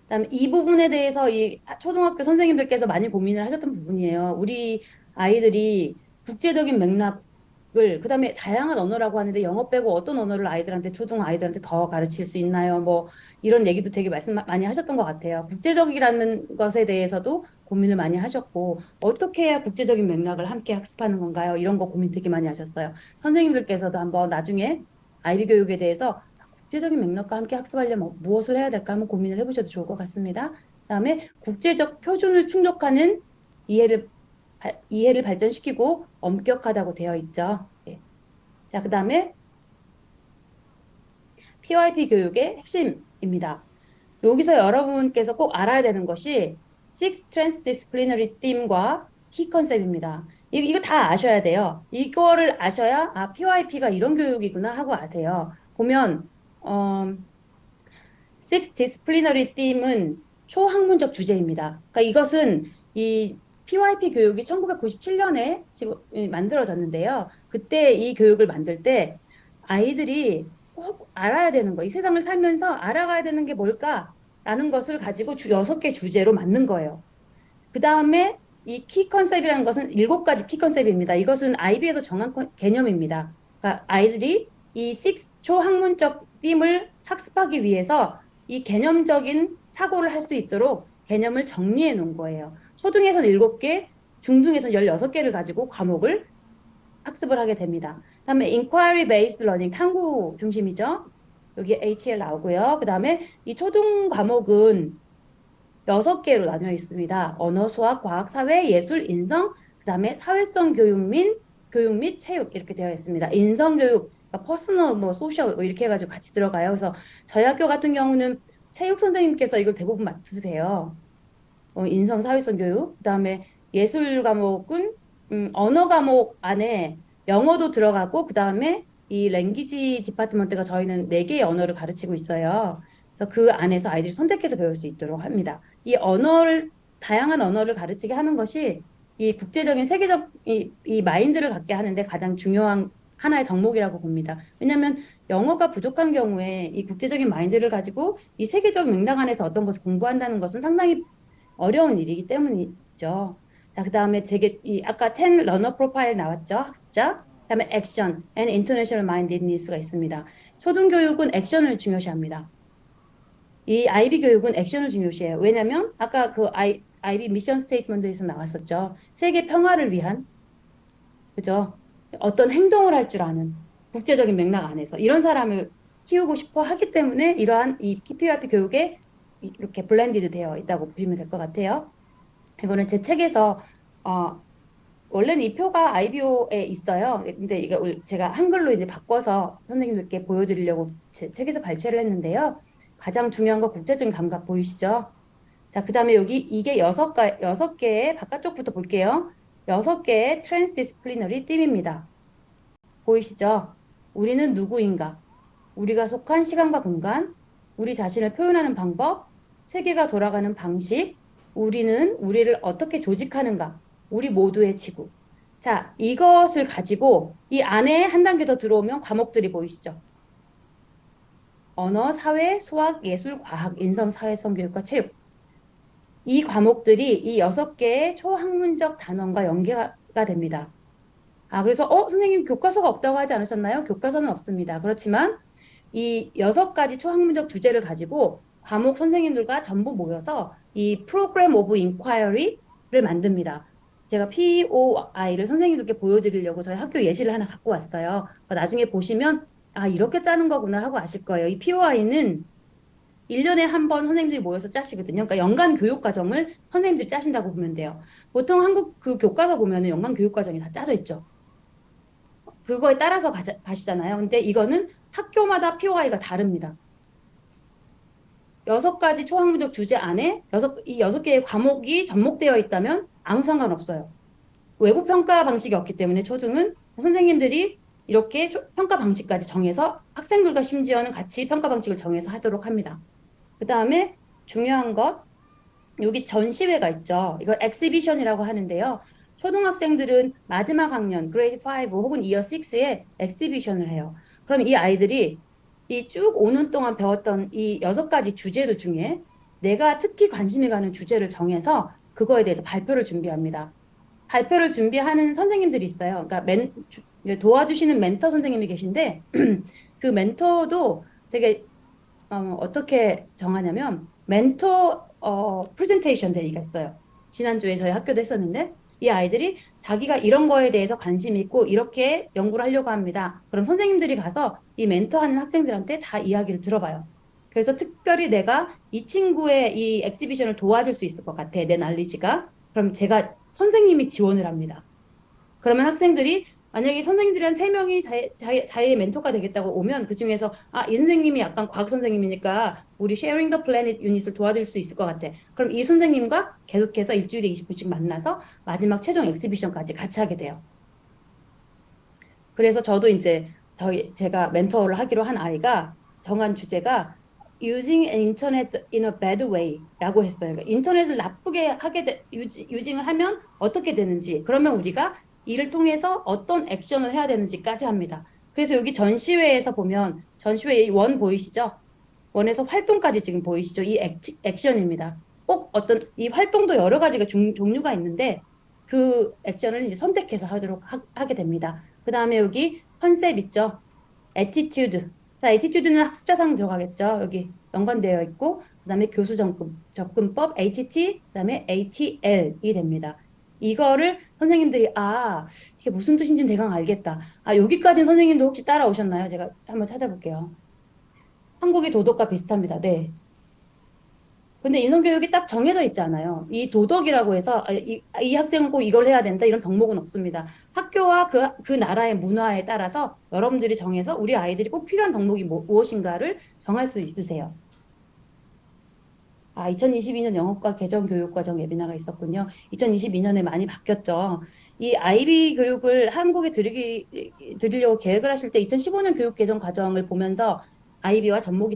그다음에 이 부분에 대해서 이 초등학교 선생님들께서 많이 고민을 하셨던 부분이에요. 우리 아이들이 국제적인 맥락을 그다음에 다양한 언어라고 하는데 영어 빼고 어떤 언어를 아이들한테 초등 아이들한테 더 가르칠 수 있나요? 뭐 이런 얘기도 되게 말씀 많이 하셨던 것 같아요. 국제적이라는 것에 대해서도 고민을 많이 하셨고 어떻게 해야 국제적인 맥락을 함께 학습하는 건가요? 이런 거 고민 되게 많이 하셨어요. 선생님들께서도 한번 나중에 아이비 교육에 대해서 국제적인 맥락과 함께 학습하려면 무엇을 해야 될까 한번 고민을 해보셔도 좋을 것 같습니다. 그다음에 국제적 표준을 충족하는 이해를 이해를 발전시키고 엄격하다고 되어 있죠. 예. 자, 그다음에 PYP 교육의 핵심입니다. 여기서 여러분께서 꼭 알아야 되는 것이 Six Transdisciplinary Theme과 키 컨셉입니다. 이거 다 아셔야 돼요. 이거를 아셔야 아 PYP가 이런 교육이구나 하고 아세요. 보면 Six Disciplinary Theme은 초학문적 주제입니다. 그러니까 이것은 이 PYP 교육이 1997년에 지금 만들어졌는데요. 그때 이 교육을 만들 때 아이들이 꼭 알아야 되는 거, 이 세상을 살면서 알아가야 되는 게 뭘까라는 것을 가지고 6개 주제로 만든 거예요. 그 다음에 이 키 컨셉이라는 것은 7가지 키 컨셉입니다. 이것은 IB에서 정한 개념입니다. 그러니까 아이들이 이 6 초학문적 팀을 학습하기 위해서 이 개념적인 사고를 할 수 있도록 개념을 정리해 놓은 거예요. 초등에서는 7개, 중등에서는 16개를 가지고 과목을 학습을 하게 됩니다. 그다음에 Inquiry Based Learning, 탐구 중심이죠. 여기 HL 나오고요. 그다음에 이 초등 과목은 6개로 나뉘어 있습니다. 언어, 수학, 과학, 사회, 예술, 인성, 그다음에 사회성 교육 및 체육 이렇게 되어 있습니다. 인성 교육, 퍼스널, 뭐 소셜 뭐 이렇게 해가지고 같이 들어가요. 그래서 저희 학교 같은 경우는 체육 선생님께서 이걸 대부분 맡으세요. 인성, 사회성 교육. 그다음에 예술 과목은 언어 과목 안에 영어도 들어가고 그다음에 이 랭귀지 디파트먼트가 저희는 4개의 언어를 가르치고 있어요. 그래서 그 안에서 아이들이 선택해서 배울 수 있도록 합니다. 이 언어를 다양한 언어를 가르치게 하는 것이 이 국제적인 세계적 이 마인드를 갖게 하는데 가장 중요한 하나의 덕목이라고 봅니다. 왜냐하면 영어가 부족한 경우에 이 국제적인 마인드를 가지고 이 세계적 맥락 안에서 어떤 것을 공부한다는 것은 상당히 어려운 일이기 때문이죠. 자, 그다음에 되게 이 아까 10 러너 프로파일 나왔죠? 학습자. 그다음에 액션 and international mindedness가 있습니다. 초등교육은 액션을 중요시합니다. 이 IB 교육은 액션을 중요시해요. 왜냐하면 아까 그 IB 미션 스테이트먼트에서 나왔었죠. 세계 평화를 위한 그죠? 어떤 행동을 할 줄 아는 국제적인 맥락 안에서 이런 사람을 키우고 싶어 하기 때문에 이러한 이 PPYP 교육에 이렇게 블렌디드 되어 있다고 보시면 될 것 같아요. 이거는 제 책에서 원래는 이 표가 IBO에 있어요. 근데 이거 제가 한글로 이제 바꿔서 선생님들께 보여드리려고 제 책에서 발췌를 했는데요. 가장 중요한 거 국제적인 감각 보이시죠? 자, 그다음에 여기 이게 6개의 바깥쪽부터 볼게요. 6개의 트랜스디스플리너리 팀입니다. 보이시죠? 우리는 누구인가? 우리가 속한 시간과 공간, 우리 자신을 표현하는 방법, 세계가 돌아가는 방식, 우리는 우리를 어떻게 조직하는가? 우리 모두의 지구. 자, 이것을 가지고 이 안에 한 단계 더 들어오면 과목들이 보이시죠? 언어, 사회, 수학, 예술, 과학, 인성, 사회성, 교육과 체육. 이 과목들이 이 6개의 초학문적 단원과 연계가 됩니다. 그래서 선생님 교과서가 없다고 하지 않으셨나요? 교과서는 없습니다. 그렇지만 이 6가지 초학문적 주제를 가지고 과목 선생님들과 전부 모여서 이 프로그램 오브 인콰이어리를 만듭니다. 제가 POI를 선생님들께 보여드리려고 저희 학교 예시를 하나 갖고 왔어요. 나중에 보시면 이렇게 짜는 거구나 하고 아실 거예요. 이 POI는 1년에 한 번 선생님들이 모여서 짜시거든요. 그러니까 연간 교육 과정을 선생님들이 짜신다고 보면 돼요. 보통 한국 그 교과서 보면은 연간 교육 과정이 다 짜져 있죠. 그거에 따라서 가시잖아요. 근데 이거는 학교마다 POI가 다릅니다. 6가지 초학문적 주제 안에 이 6개의 과목이 접목되어 있다면 아무 상관없어요. 외부 평가 방식이 없기 때문에 초등은 선생님들이 이렇게 평가 방식까지 정해서 학생들과 심지어는 같이 평가 방식을 정해서 하도록 합니다. 그 다음에 중요한 것, 여기 전시회가 있죠. 이걸 엑시비션이라고 하는데요. 초등학생들은 마지막 학년, 그레이드 5 혹은 이어 6에 엑시비션을 해요. 그럼 이 아이들이 이 쭉 5년 동안 배웠던 이 6가지 주제들 중에 내가 특히 관심이 가는 주제를 정해서 그거에 대해서 발표를 준비합니다. 발표를 준비하는 선생님들이 있어요. 그러니까 도와주시는 멘토 선생님이 계신데 그 멘토도 되게 어떻게 정하냐면 멘토 프레젠테이션 데이가 있어요. 지난주에 저희 학교도 했었는데 이 아이들이 자기가 이런 거에 대해서 관심이 있고 이렇게 연구를 하려고 합니다. 그럼 선생님들이 가서 이 멘토하는 학생들한테 다 이야기를 들어봐요. 그래서 특별히 내가 이 친구의 이 엑시비션을 도와줄 수 있을 것 같아. 내 날리지가. 그럼 제가 선생님이 지원을 합니다. 그러면 학생들이 만약에 선생님들이 한 세 명이 자기의 멘토가 되겠다고 오면 그 중에서 이 선생님이 약간 과학 선생님이니까 우리 Sharing the Planet 유닛을 도와줄 수 있을 것 같아. 그럼 이 선생님과 계속해서 일주일에 20분씩 만나서 마지막 최종 엑시비션까지 같이 하게 돼요. 그래서 저도 이제 제가 멘토를 하기로 한 아이가 정한 주제가 Using an Internet in a Bad Way라고 했어요. 그러니까 인터넷을 나쁘게 유징을 하면 어떻게 되는지, 그러면 우리가 이를 통해서 어떤 액션을 해야 되는지까지 합니다. 그래서 여기 전시회에서 보면 전시회 원 보이시죠? 원에서 활동까지 지금 보이시죠? 이 액션입니다. 꼭 어떤 이 활동도 여러 가지가 종류가 있는데 그 액션을 이제 선택해서 하게 됩니다. 그 다음에 여기 컨셉 있죠? 에티튜드. 자, 에티튜드는 학습자상 들어가겠죠? 여기 연관되어 있고, 그 다음에 교수 접근법, HT, 그 다음에 ATL이 됩니다. 이거를 선생님들이, 이게 무슨 뜻인지는 대강 알겠다. 여기까지는 선생님도 혹시 따라오셨나요? 제가 한번 찾아볼게요. 한국의 도덕과 비슷합니다. 네. 근데 인성교육이 딱 정해져 있지 않아요. 이 도덕이라고 해서 이 학생은 꼭 이걸 해야 된다 이런 덕목은 없습니다. 학교와 그 나라의 문화에 따라서 여러분들이 정해서 우리 아이들이 꼭 필요한 덕목이 무엇인가를 정할 수 있으세요. 2022년 영어과 개정 교육과정 웨비나가 있었군요. 2022년에 많이 바뀌었죠. 이 IB 교육을 한국에 드리려고 계획을 하실 때 2015년 교육 개정 과정을 보면서 IB와 접목이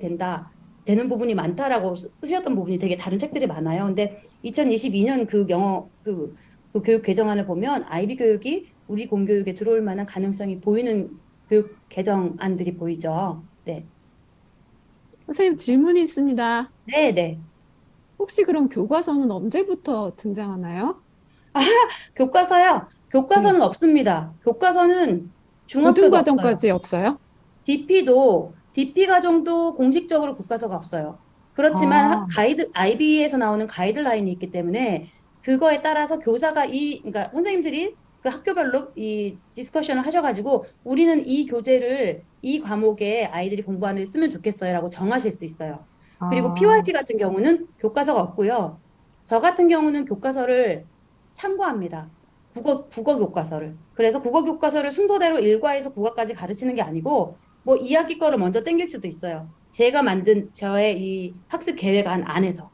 되는 부분이 많다라고 쓰셨던 부분이 되게 다른 책들이 많아요. 근데 2022년 그 교육 개정안을 보면 IB 교육이 우리 공교육에 들어올 만한 가능성이 보이는 교육 개정안들이 보이죠. 네. 선생님 질문이 있습니다. 네, 네. 혹시 그럼 교과서는 언제부터 등장하나요? 교과서요? 네. 교과서는 없습니다. 교과서는 고등 중학교도 없어요. 과정까지 없어요? DP 과정도 공식적으로 교과서가 없어요. 그렇지만 아, IB에서 나오는 가이드라인이 있기 때문에 그거에 따라서 그러니까 선생님들이 그 학교별로 이 디스커션을 하셔가지고 우리는 이 교재를 이 과목에 아이들이 공부하는 데 쓰면 좋겠어요라고 정하실 수 있어요. 그리고 아, PYP 같은 경우는 교과서가 없고요. 저 같은 경우는 교과서를 참고합니다. 국어 교과서를. 그래서 국어 교과서를 순서대로 1과에서 9과까지 가르치는 게 아니고 뭐 2학기 거를 먼저 땡길 수도 있어요. 제가 만든 저의 이 학습 계획안 안에서.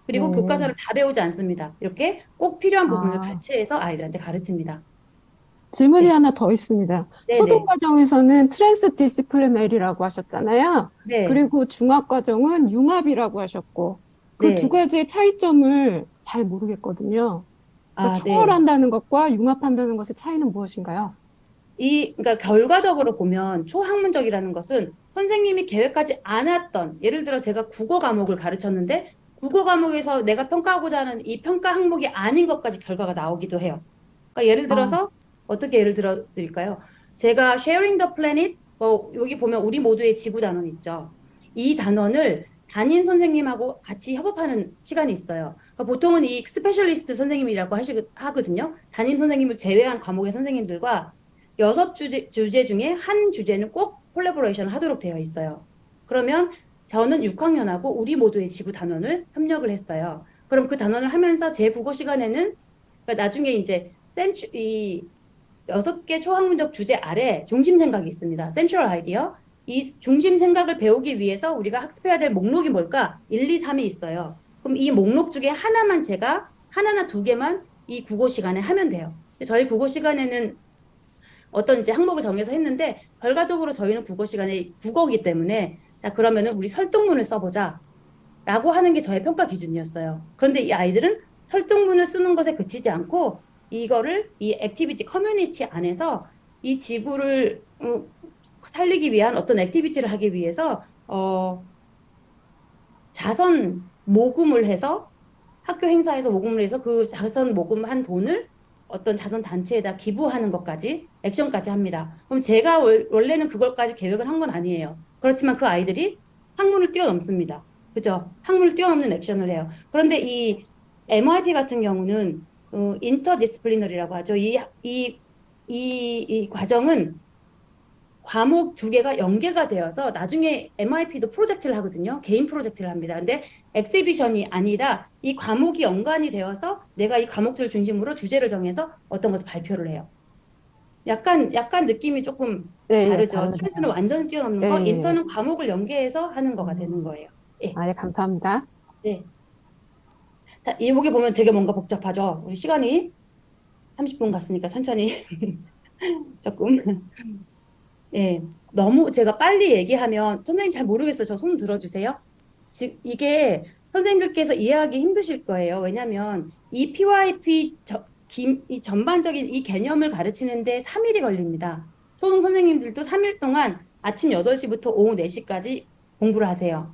그리고 네. 교과서를 다 배우지 않습니다. 이렇게 꼭 필요한 부분을 아, 발췌해서 아이들한테 가르칩니다. 질문이 네, 하나 더 있습니다. 네, 초등 네, 과정에서는 트랜스 디시플리너리라고 하셨잖아요. 네, 그리고 중학 과정은 융합이라고 하셨고, 그 두 네. 가지의 차이점을 잘 모르겠거든요. 그 네. 초월한다는 것과 융합한다는 것의 차이는 무엇인가요? 그러니까 결과적으로 보면 초학문적이라는 것은 선생님이 계획하지 않았던, 예를 들어 제가 국어 과목을 가르쳤는데 국어 과목에서 내가 평가하고자 하는 이 평가 항목이 아닌 것까지 결과가 나오기도 해요. 그러니까 예를 아, 들어서 어떻게 예를 들어 드릴까요? 제가 sharing the planet, 여기 보면 우리 모두의 지구 단원 있죠. 이 단원을 담임 선생님하고 같이 협업하는 시간이 있어요. 그러니까 보통은 이 스페셜리스트 선생님이라고 하거든요. 담임 선생님을 제외한 과목의 선생님들과 6주제 중에 한 주제는 꼭 콜라보레이션을 하도록 되어 있어요. 그러면 저는 6학년하고 우리 모두의 지구 단원을 협력을 했어요. 그럼 그 단원을 하면서 제 국어 시간에는 그러니까 나중에 이제 이 6개 초학문적 주제 아래 중심 생각이 있습니다. 센트럴 아이디어. 이 중심 생각을 배우기 위해서 우리가 학습해야 될 목록이 뭘까? 1, 2, 3이 있어요. 그럼 이 목록 중에 하나만 제가 하나나 두 개만 이 국어 시간에 하면 돼요. 저희 국어 시간에는 어떤 이제 항목을 정해서 했는데 결과적으로 저희는 국어 시간에 국어이기 때문에 자 그러면은 우리 설득문을 써보자 라고 하는 게 저의 평가 기준이었어요. 그런데 이 아이들은 설득문을 쓰는 것에 그치지 않고 이거를 이 액티비티 커뮤니티 안에서 이 지구를 살리기 위한 어떤 액티비티를 하기 위해서 자선 모금을 해서 학교 행사에서 모금을 해서 그 자선 모금한 돈을 어떤 자선 단체에다 기부하는 것까지 액션까지 합니다. 그럼 제가 원래는 그걸까지 계획을 한 건 아니에요. 그렇지만 그 아이들이 학문을 뛰어넘습니다. 그죠? 학문을 뛰어넘는 액션을 해요. 그런데 이 MIP 같은 경우는 인터디스플리너리라고 하죠. 이 과정은 과목 두 개가 연계가 되어서 나중에 MIP도 프로젝트를 하거든요. 개인 프로젝트를 합니다. 근데 엑시비션이 아니라 이 과목이 연관이 되어서 내가 이 과목들 중심으로 주제를 정해서 어떤 것을 발표를 해요. 약간 느낌이 조금 예, 예, 다르죠. 스미스는 다르네요. 완전 뛰어넘는 예, 거, 예, 예. 인턴은 과목을 연계해서 하는 거가 되는 음, 거예요. 예. 아, 예, 감사합니다. 네. 자, 이보기 보면 되게 뭔가 복잡하죠. 우리 시간이 30분 갔으니까 천천히 조금. 예. 너무 제가 빨리 얘기하면 선생님 잘 모르겠어요. 저 손 들어주세요. 이게 선생님들께서 이해하기 힘드실 거예요. 왜냐하면 이 PYP 이 전반적인 이 개념을 가르치는데 3일이 걸립니다. 초등 선생님들도 3일 동안 아침 8시부터 오후 4시까지 공부를 하세요.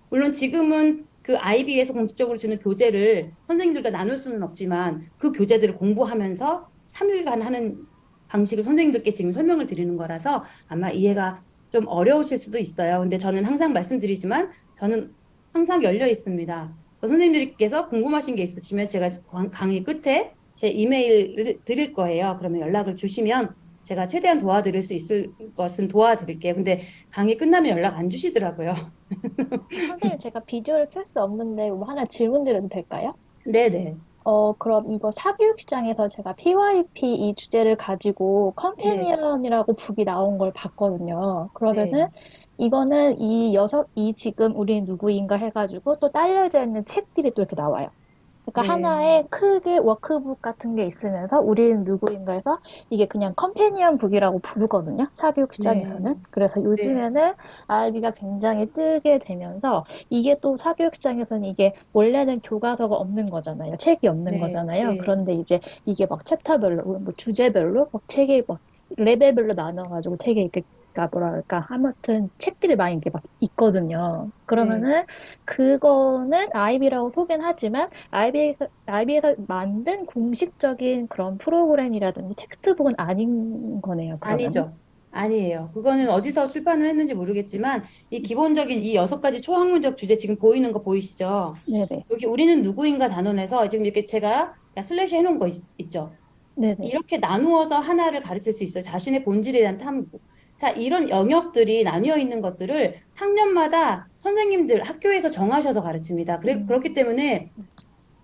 물론 지금은 그 아이비에서 공식적으로 주는 교재를 선생님들과 나눌 수는 없지만 그 교재들을 공부하면서 3일간 하는 방식을 선생님들께 지금 설명을 드리는 거라서 아마 이해가 좀 어려우실 수도 있어요. 근데 저는 항상 말씀드리지만 저는 항상 열려 있습니다. 선생님들께서 궁금하신 게 있으시면 제가 강의 끝에 제 이메일을 드릴 거예요. 그러면 연락을 주시면 제가 최대한 도와드릴 수 있을 것은 도와드릴게요. 근데 강의 끝나면 연락 안 주시더라고요. 선생님, 제가 비디오를 켤 수 없는데 뭐 하나 질문 드려도 될까요? 네네. 그럼 이거 사교육 시장에서 제가 PYP 이 주제를 가지고 네. 컴패니언이라고 북이 나온 걸 봤거든요. 네. 그러면은 이거는 이 지금 우리 누구인가 해가지고 또 딸려져 있는 책들이 또 이렇게 나와요. 그러니까 네. 하나의 크게 워크북 같은 게 있으면서 우리는 누구인가 해서 이게 그냥 컴패니언 북이라고 부르거든요. 사교육 네. 시장에서는. 그래서 네. 요즘에는 아이비가 굉장히 뜨게 되면서 이게 또 사교육 시장에서는 이게 원래는 교과서가 없는 거잖아요. 책이 없는 네. 거잖아요. 네. 그런데 이제 이게 막 챕터별로, 뭐 주제별로 막 되게 막 레벨별로 나눠가지고 되게 이렇게 그러니까 뭐랄까 아무튼 책들이 많이 이렇게 막 있거든요. 네. 그러면은 그거는 아이비라고 소개는 하지만 아이비에서 만든 공식적인 그런 프로그램이라든지 텍스트북은 아닌 거네요, 그러면은. 아니죠. 아니에요. 그거는 어디서 출판을 했는지 모르겠지만 이 기본적인 이 6가지 초학문적 주제 지금 보이는 거 보이시죠? 네네. 여기 우리는 누구인가 단원에서 지금 이렇게 제가 슬래시 해놓은 거 있죠? 네네. 이렇게 나누어서 하나를 가르칠 수 있어요. 자신의 본질에 대한 탐구. 자, 이런 영역들이 나뉘어 있는 것들을 학년마다 선생님들 학교에서 정하셔서 가르칩니다. 그렇기 음, 때문에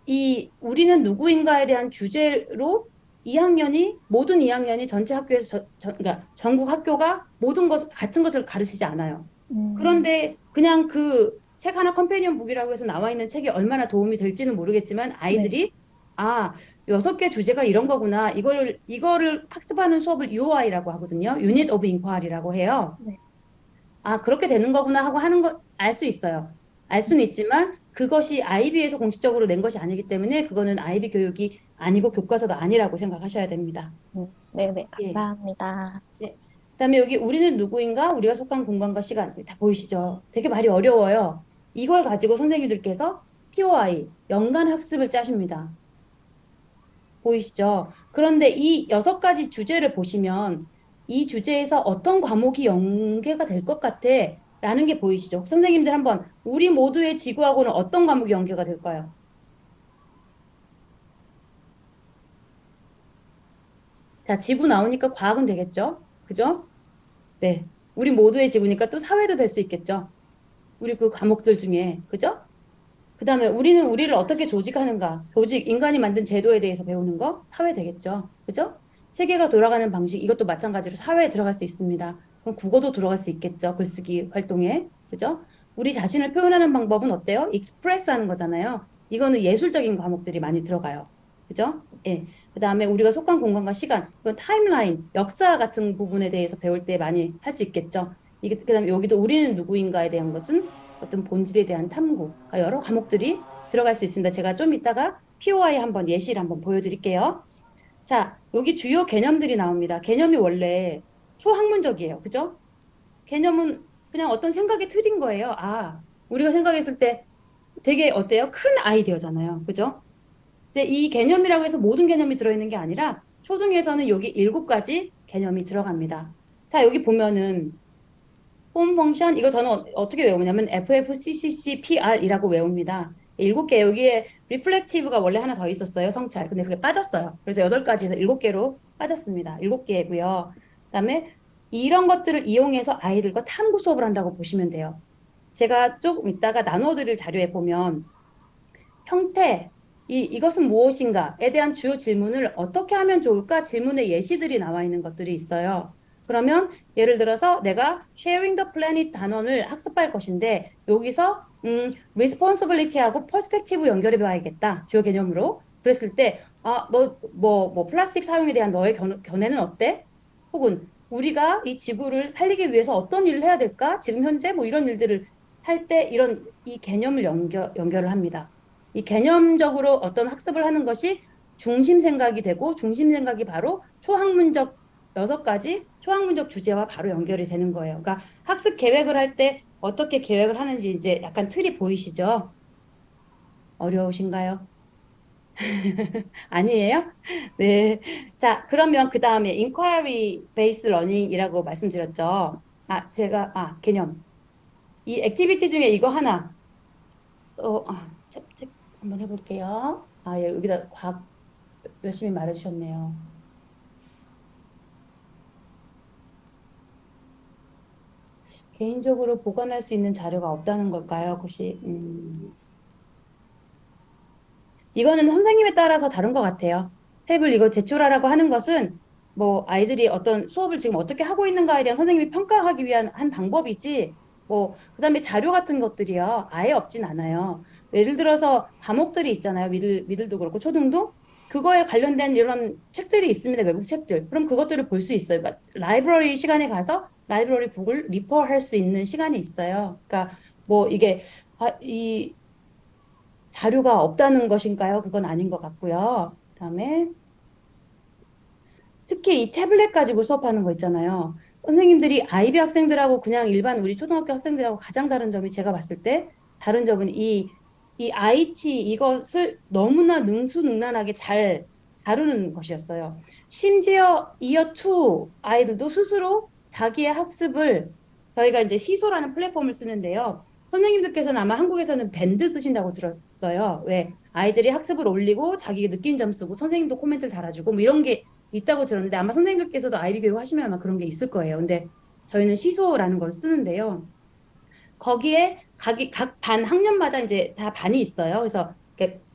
이 우리는 누구인가에 대한 주제로 2학년이 모든 2학년이 전체 학교에서 그러니까 전국 학교가 모든 것 같은 것을 가르치지 않아요. 음, 그런데 그냥 그 책 하나 컴패니언 북이라고 해서 나와 있는 책이 얼마나 도움이 될지는 모르겠지만 네. 아이들이 아, 6개 주제가 이런 거구나. 이거를 학습하는 수업을 UOI라고 하거든요. Unit of Inquiry라고 해요. 네. 아, 그렇게 되는 거구나 하고 하는 거 알 수 있어요. 알 수는 있지만 그것이 아이비에서 공식적으로 낸 것이 아니기 때문에 그거는 아이비 교육이 아니고 교과서도 아니라고 생각하셔야 됩니다. 네네. 예. 감사합니다. 네. 그다음에 여기 우리는 누구인가? 우리가 속한 공간과 시간 다 보이시죠? 되게 말이 어려워요. 이걸 가지고 선생님들께서 POI 연간 학습을 짜십니다. 보이시죠? 그런데 이 6가지 주제를 보시면 이 주제에서 어떤 과목이 연계가 될 것 같아? 라는 게 보이시죠? 선생님들 한번 우리 모두의 지구하고는 어떤 과목이 연계가 될까요? 자, 지구 나오니까 과학은 되겠죠? 그죠? 네. 우리 모두의 지구니까 또 사회도 될 수 있겠죠? 우리 그 과목들 중에. 그죠? 그다음에 우리는 우리를 어떻게 조직하는가? 조직, 인간이 만든 제도에 대해서 배우는 거 사회 되겠죠. 그죠? 세계가 돌아가는 방식 이것도 마찬가지로 사회에 들어갈 수 있습니다. 그럼 국어도 들어갈 수 있겠죠. 글쓰기 활동에. 그죠? 우리 자신을 표현하는 방법은 어때요? 익스프레스 하는 거잖아요. 이거는 예술적인 과목들이 많이 들어가요. 그죠? 예. 그다음에 우리가 속한 공간과 시간, 이건 타임라인, 역사 같은 부분에 대해서 배울 때 많이 할 수 있겠죠. 이게 그다음에 여기도 우리는 누구인가에 대한 것은 어떤 본질에 대한 탐구, 그러니까 여러 과목들이 들어갈 수 있습니다. 제가 좀 이따가 POI 한번 예시를 한번 보여드릴게요. 자, 여기 주요 개념들이 나옵니다. 개념이 원래 초학문적이에요. 그죠? 개념은 그냥 어떤 생각의 틀인 거예요. 아, 우리가 생각했을 때 되게 어때요? 큰 아이디어잖아요. 그죠? 근데 이 개념이라고 해서 모든 개념이 들어있는 게 아니라 초중에서는 여기 7가지 개념이 들어갑니다. 자, 여기 보면은 폼 펑션 이거 저는 어떻게 외우냐면 FFCCCPR이라고 외웁니다. 7개 여기에 리플렉티브가 원래 하나 더 있었어요. 성찰. 근데 그게 빠졌어요. 그래서 8가지에서 7개로 빠졌습니다. 7개고요. 그다음에 이런 것들을 이용해서 아이들과 탐구 수업을 한다고 보시면 돼요. 제가 조금 이따가 나눠드릴 자료에 보면 형태 이것은 무엇인가에 대한 주요 질문을 어떻게 하면 좋을까? 질문의 예시들이 나와 있는 것들이 있어요. 그러면 예를 들어서 내가 sharing the planet 단원을 학습할 것인데 여기서 responsibility하고 perspective 연결해 봐야겠다. 주요 개념으로. 그랬을 때 너 뭐 플라스틱 사용에 대한 너의 견해는 어때? 혹은 우리가 이 지구를 살리기 위해서 어떤 일을 해야 될까? 지금 현재 뭐 이런 일들을 할 때 이런 이 개념을 연결을 합니다. 이 개념적으로 어떤 학습을 하는 것이 중심 생각이 되고 중심 생각이 바로 초학문적 6가지 초학문적 주제와 바로 연결이 되는 거예요. 그러니까 학습 계획을 할 때 어떻게 계획을 하는지 이제 약간 틀이 보이시죠? 어려우신가요? 아니에요? 네. 자, 그러면 그 다음에 inquiry based learning이라고 말씀드렸죠. 개념. 이 액티비티 중에 이거 하나, 책 한번 해볼게요. 예, 여기다 과학 열심히 말해주셨네요. 개인적으로 보관할 수 있는 자료가 없다는 걸까요? 그것이, 이거는 선생님에 따라서 다른 것 같아요. 탭을 이거 제출하라고 하는 것은 뭐 아이들이 어떤 수업을 지금 어떻게 하고 있는가에 대한 선생님이 평가하기 위한 한 방법이지 뭐 그다음에 자료 같은 것들이요 아예 없진 않아요. 예를 들어서 과목들이 있잖아요. 미들도 그렇고 초등도 그거에 관련된 이런 책들이 있습니다. 외국 책들. 그럼 그것들을 볼 수 있어요. 그러니까 라이브러리 시간에 가서 라이브러리 북을 리퍼할 수 있는 시간이 있어요. 그러니까 뭐 이게 이 자료가 없다는 것인가요? 그건 아닌 것 같고요. 그다음에 특히 이 태블릿 가지고 수업하는 거 있잖아요. 선생님들이 아이비 학생들하고 그냥 일반 우리 초등학교 학생들하고 가장 다른 점이 제가 봤을 때 다른 점은 이 IT 이것을 너무나 능수능란하게 잘 다루는 것이었어요. 심지어 이어 2 아이들도 스스로 자기의 학습을 저희가 이제 시소라는 플랫폼을 쓰는데요. 선생님들께서는 아마 한국에서는 밴드 쓰신다고 들었어요. 왜 아이들이 학습을 올리고 자기 느낀 점 쓰고 선생님도 코멘트를 달아주고 뭐 이런 게 있다고 들었는데 아마 선생님들께서도 아이비 교육 하시면 아마 그런 게 있을 거예요. 근데 저희는 시소라는 걸 쓰는데요. 거기에 각 반 학년마다 이제 다 반이 있어요. 그래서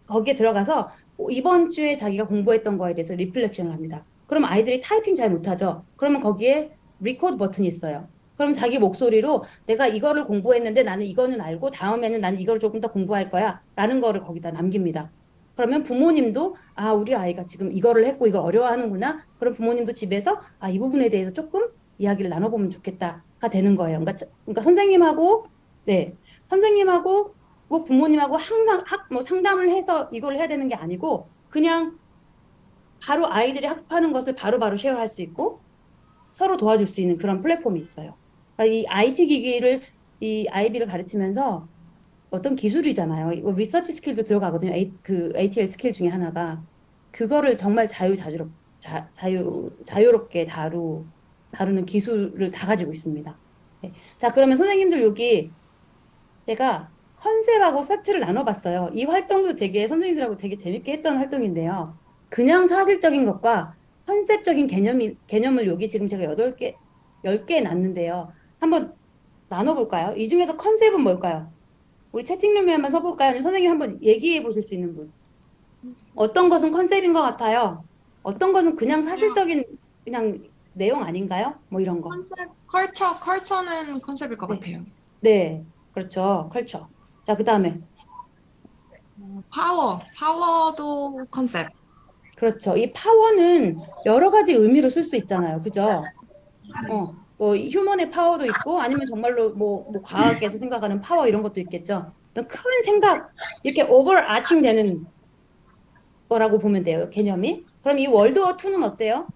거기에 들어가서 이번 주에 자기가 공부했던 거에 대해서 리플렉션을 합니다. 그럼 아이들이 타이핑 잘 못하죠. 그러면 거기에 리코드 버튼이 있어요. 그럼 자기 목소리로 내가 이거를 공부했는데 나는 이거는 알고 다음에는 나는 이걸 조금 더 공부할 거야 라는 거를 거기다 남깁니다. 그러면 부모님도 우리 아이가 지금 이거를 했고 이걸 어려워하는구나. 그럼 부모님도 집에서 이 부분에 대해서 조금 이야기를 나눠보면 좋겠다가 되는 거예요. 그러니까 선생님하고 네, 선생님하고 뭐 부모님하고 항상 뭐 상담을 해서 이걸 해야 되는 게 아니고 그냥 바로 아이들이 학습하는 것을 바로바로 쉐어할 수 있고 서로 도와줄 수 있는 그런 플랫폼이 있어요. 그러니까 이 IT 기기를 이 아이비를 가르치면서 어떤 기술이잖아요. 이거 리서치 스킬도 들어가거든요. 그 ATL 스킬 중에 하나가 그거를 정말 자유롭게 다루는 기술을 다 가지고 있습니다. 네. 자, 그러면 선생님들 여기 제가 컨셉하고 팩트를 나눠봤어요. 이 활동도 되게 선생님들하고 되게 재밌게 했던 활동인데요. 그냥 사실적인 것과 컨셉적인 개념을 여기 지금 제가 10개 놨는데요. 한번 나눠볼까요? 이 중에서 컨셉은 뭘까요? 우리 채팅룸에 한번 써볼까요? 아니면 선생님 한번 얘기해 보실 수 있는 분. 어떤 것은 컨셉인 것 같아요? 어떤 것은 그냥 사실적인 그냥 내용 아닌가요? 뭐 이런 거. 컨셉, 컬처는 컨셉일 것 네. 같아요. 네, 그렇죠. 컬처. 자, 그 다음에. 파워도 컨셉. 그렇죠. 이 파워는 여러 가지 의미로 쓸 수 있잖아요. 그죠? 뭐 휴먼의 파워도 있고 아니면 정말로 뭐 과학에서 생각하는 파워 이런 것도 있겠죠. 어떤 큰 생각 이렇게 오버아칭 되는 거라고 보면 돼요. 개념이. 그럼 이 월드워 2는 어때요?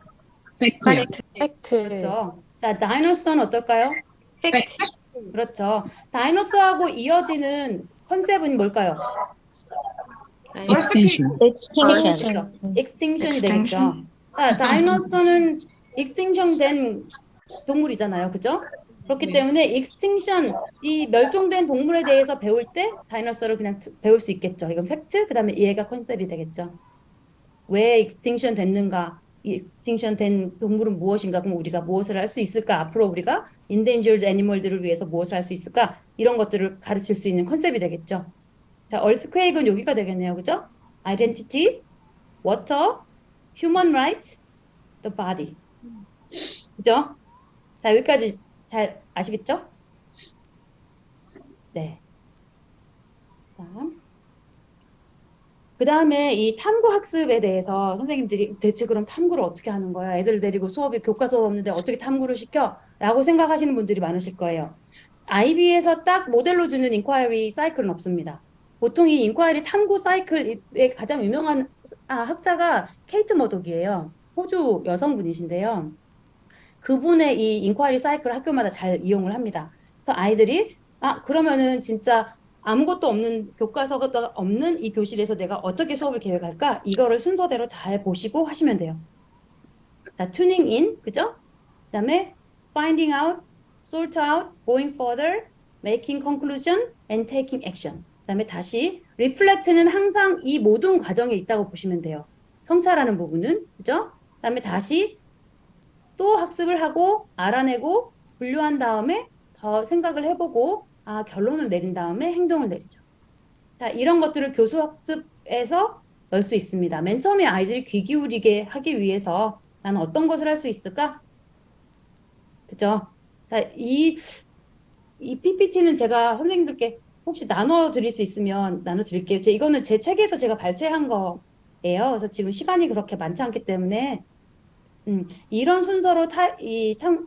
팩트. 팩트. 그렇죠. 자, 다이너소는 어떨까요? 팩트. 그렇죠. 다이너소하고 이어지는 컨셉은 뭘까요? Extinction. extinction. 익스팅션이 되겠죠. Extinction. 자, 다이너소는 익스팅션 된 동물이잖아요. 그죠? 그렇기 네. 때문에 익스팅션, 이 멸종된 동물에 대해서 배울 때 다이너소를 그냥 배울 수 있겠죠. 이건 팩트, 그 다음에 얘가 컨셉이 되겠죠. 왜 익스팅션 됐는가? 이 익스팅션 된 동물은 무엇인가? 그럼 우리가 무엇을 할 수 있을까? 앞으로 우리가 endangered animal들을 위해서 무엇을 할 수 있을까? 이런 것들을 가르칠 수 있는 컨셉이 되겠죠. 자, earthquake은 여기가 되겠네요. 그죠? identity, water, human rights, the body. 그죠? 자, 여기까지 잘 아시겠죠? 네. 그 다음에 이 탐구 학습에 대해서 선생님들이 대체 그럼 탐구를 어떻게 하는 거야? 애들 데리고 교과 수업 없는데 어떻게 탐구를 시켜? 라고 생각하시는 분들이 많으실 거예요. IB에서 딱 모델로 주는 인콰이리 사이클은 없습니다. 보통 이 인콰이리 탐구 사이클의 가장 유명한 학자가 케이트 머독이에요. 호주 여성분이신데요. 그분의 이 인콰이리 사이클을 학교마다 잘 이용을 합니다. 그래서 아이들이 그러면은 진짜 아무것도 없는 교과서가 없는 이 교실에서 내가 어떻게 수업을 계획할까? 이거를 순서대로 잘 보시고 하시면 돼요. 자, tuning in, 그죠? 그다음에 finding out, sort out, going further, making conclusion, and taking action. 그다음에 다시 reflect는 항상 이 모든 과정에 있다고 보시면 돼요. 성찰하는 부분은, 그죠? 그다음에 다시 또 학습을 하고 알아내고 분류한 다음에 더 생각을 해보고 결론을 내린 다음에 행동을 내리죠. 자, 이런 것들을 교수학습에서 넣을 수 있습니다. 맨 처음에 아이들이 귀 기울이게 하기 위해서 나는 어떤 것을 할 수 있을까? 그죠? 자, 이 PPT는 제가 선생님들께 혹시 나눠드릴 수 있으면 나눠드릴게요. 이거는 제 책에서 제가 발췌한 거예요. 그래서 지금 시간이 그렇게 많지 않기 때문에 이런 순서로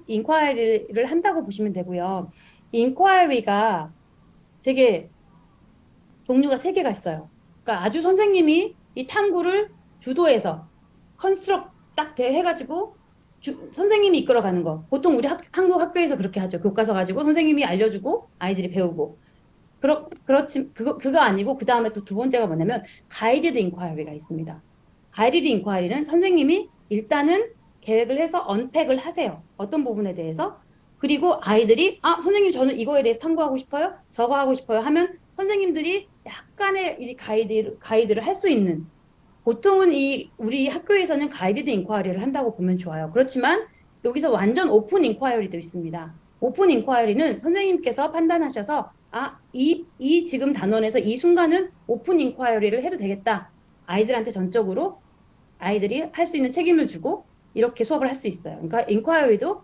인콰이리를 한다고 보시면 되고요. 인콰이리가 되게 종류가 3개가 있어요. 그러니까 아주 선생님이 이 탐구를 주도해서 컨스트럭 딱 해가지고 선생님이 이끌어가는 거. 보통 우리 한국 학교에서 그렇게 하죠. 교과서 가지고 선생님이 알려주고 아이들이 배우고. 그거 아니고 그 다음에 또 두 번째가 뭐냐면 가이디드 인콰이리가 있습니다. 가이디드 인콰이리는 선생님이 일단은 계획을 해서 언팩을 하세요. 어떤 부분에 대해서. 그리고 아이들이 선생님 저는 이거에 대해서 탐구하고 싶어요. 저거 하고 싶어요 하면 선생님들이 약간의 이 가이드를 할 수 있는, 보통은 우리 학교에서는 가이디드 인콰이리를 한다고 보면 좋아요. 그렇지만 여기서 완전 오픈 인콰이리도 있습니다. 오픈 인콰이리는 선생님께서 판단하셔서 이 지금 단원에서 이 순간은 오픈 인콰이리를 해도 되겠다. 아이들한테 전적으로 아이들이 할 수 있는 책임을 주고 이렇게 수업을 할 수 있어요. 그러니까 인콰이리도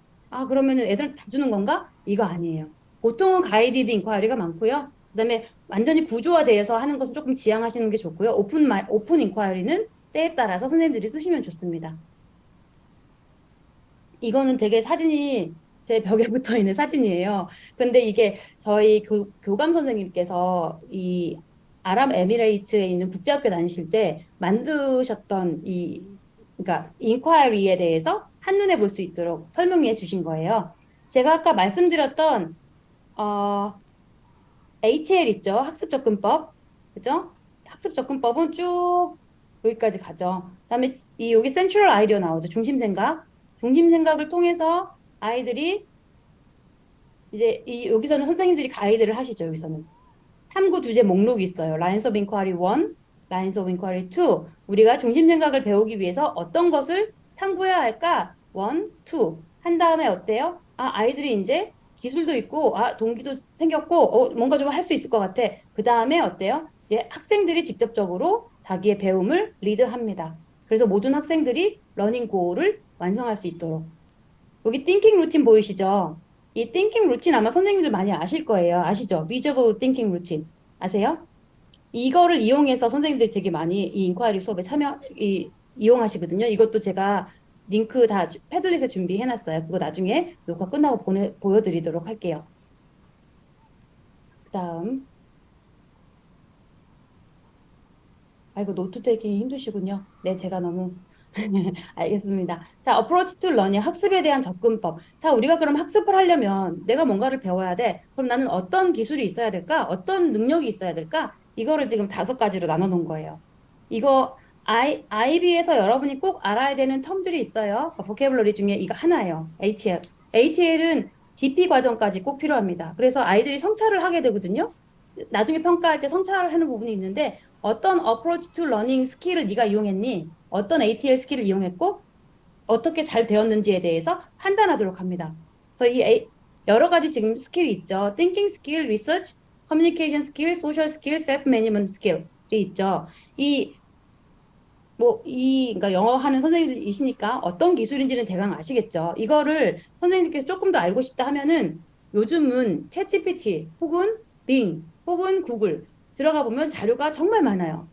그러면은 애들한테 다 주는 건가? 이거 아니에요. 보통은 가이디드 인콰이리가 많고요. 그다음에 완전히 구조화되어서 하는 것은 조금 지양하시는 게 좋고요. 오픈 인콰이리는 때에 따라서 선생님들이 쓰시면 좋습니다. 이거는 되게 사진이 제 벽에 붙어 있는 사진이에요. 근데 이게 저희 교감 선생님께서 이 아랍에미레이트에 있는 국제학교 다니실 때 만드셨던 그러니까 인콰이리에 대해서 한눈에 볼 수 있도록 설명해 주신 거예요. 제가 아까 말씀드렸던 HL 있죠. 학습접근법. 그죠? 학습접근법은 쭉 여기까지 가죠. 그다음에 여기 센트럴 아이디어 나오죠. 중심생각. 중심생각을 통해서 아이들이 이제 여기서는 선생님들이 가이드를 하시죠. 여기서는 탐구 주제 목록이 있어요. Lines of Inquiry 1, Lines of Inquiry 2. 우리가 중심생각을 배우기 위해서 어떤 것을 탐구해야 할까? 1, 2. 한 다음에 어때요? 아이들이 이제 기술도 있고 동기도 생겼고 뭔가 좀 할 수 있을 것 같아. 그 다음에 어때요? 이제 학생들이 직접적으로 자기의 배움을 리드합니다. 그래서 모든 학생들이 러닝 고를 완성할 수 있도록. 여기 thinking 루틴 보이시죠? 이 thinking 루틴 아마 선생님들 많이 아실 거예요. 아시죠? visible thinking 루틴 아세요? 이거를 이용해서 선생님들이 되게 많이 이 인콰이리 수업에 이용하시거든요. 이것도 제가 링크 다 패들릿에 준비해놨어요. 그거 나중에 녹화 끝나고 보여드리도록 할게요. 그 다음. 아이고, 노트 테이킹이 힘드시군요. 네, 제가 너무 알겠습니다. 자, approach to learning, 학습에 대한 접근법. 자, 우리가 그럼 학습을 하려면 내가 뭔가를 배워야 돼. 그럼 나는 어떤 기술이 있어야 될까? 어떤 능력이 있어야 될까? 이거를 지금 5가지로 나눠놓은 거예요. 이거 IB에서 여러분이 꼭 알아야 되는 텀들이 있어요. 보캐블러리 중에 이거 하나예요. ATL. ATL은 DP 과정까지 꼭 필요합니다. 그래서 아이들이 성찰을 하게 되거든요. 나중에 평가할 때 성찰을 하는 부분이 있는데 어떤 approach to learning 스킬을 네가 이용했니? 어떤 ATL 스킬을 이용했고 어떻게 잘 배웠는지에 대해서 판단하도록 합니다. 그래서 여러 가지 지금 스킬이 있죠. thinking skill, research, communication skill, social skill, self-management skill이 있죠. 이 그러니까 영어 하는 선생님이시니까 어떤 기술인지는 대강 아시겠죠. 이거를 선생님께서 조금 더 알고 싶다 하면은 요즘은 챗GPT 혹은 빙 혹은 구글 들어가 보면 자료가 정말 많아요.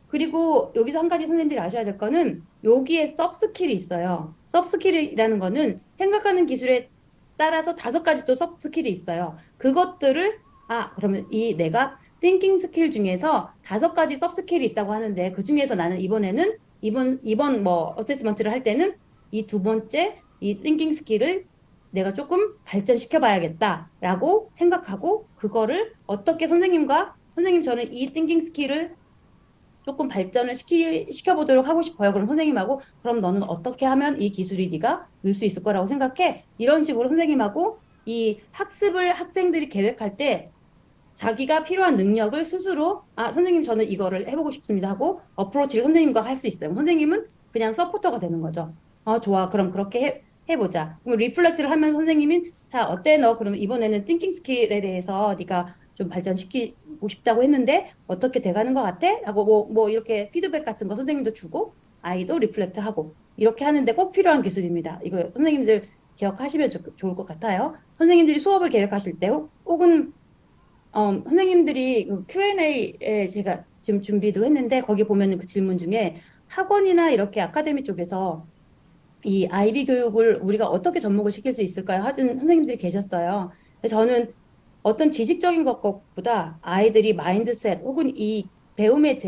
그리고 여기서 한 가지 선생님들이 아셔야 될 거는 여기에 서브스킬이 있어요. 서브스킬이라는 거는 생각하는 기술에 따라서 5가지 또 서브스킬이 있어요. 그것들을 그러면 이 내가 thinking 스킬 중에서 5가지 서브스킬이 있다고 하는데 그 중에서 나는 이번 뭐 어세스먼트를 할 때는 이 두 번째 이 thinking 스킬을 내가 조금 발전시켜 봐야겠다라고 생각하고 그거를 어떻게 선생님 저는 이 thinking 스킬을 조금 발전을 시켜보도록 하고 싶어요. 그럼 선생님하고 그럼 너는 어떻게 하면 이 기술이 네가 늘 수 있을 거라고 생각해? 이런 식으로 선생님하고 이 학습을 학생들이 계획할 때 자기가 필요한 능력을 스스로 선생님 저는 이거를 해보고 싶습니다 하고 어프로치를 선생님과 할 수 있어요. 선생님은 그냥 서포터가 되는 거죠. 좋아. 그럼 그렇게 해보자. 그럼 리플렉트를 하면 선생님이 자 어때 너 그러면 이번에는 띵킹 스킬에 대해서 네가 좀 발전시키고 싶다고 했는데 어떻게 돼가는 것 같아? 하고 뭐 이렇게 피드백 같은 거 선생님도 주고 아이도 리플렉트 하고 이렇게 하는데 꼭 필요한 기술입니다. 이거 선생님들 기억하시면 좋을 것 같아요. 선생님들이 수업을 계획하실 때 혹은 선생님들이 그 Q&A에 제가 지금 준비도 했는데 거기 보면은 그 질문 중에 학원이나 이렇게 아카데미 쪽에서 이 아이비 교육을 우리가 어떻게 접목을 시킬 수 있을까요? 하던 선생님들이 계셨어요. 저는 어떤 지식적인 것보다 아이들이 마인드셋 혹은 이 배움에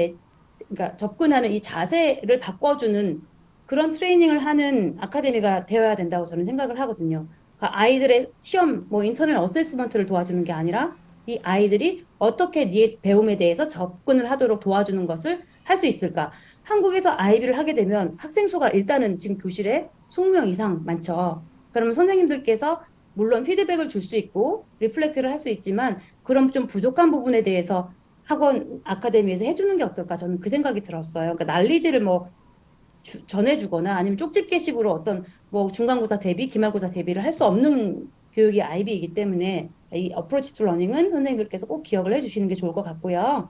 그러니까 접근하는 이 자세를 바꿔주는 그런 트레이닝을 하는 아카데미가 되어야 된다고 저는 생각을 하거든요. 그러니까 아이들의 시험, 뭐 인터넷 어세스먼트를 도와주는 게 아니라 이 아이들이 어떻게 네 배움에 대해서 접근을 하도록 도와주는 것을 할 수 있을까? 한국에서 아이비를 하게 되면 학생 수가 일단은 지금 교실에 20명 이상 많죠. 그러면 선생님들께서 물론 피드백을 줄 수 있고 리플렉트를 할 수 있지만 그럼 좀 부족한 부분에 대해서 학원 아카데미에서 해주는 게 어떨까 저는 그 생각이 들었어요. 그러니까 난리지를 뭐 전해주거나 아니면 쪽집게식으로 어떤 뭐 중간고사 대비, 기말고사 대비를 할 수 없는 교육이 아이비이기 때문에 이 어프로치 투 러닝은 선생님들께서 꼭 기억을 해주시는 게 좋을 것 같고요.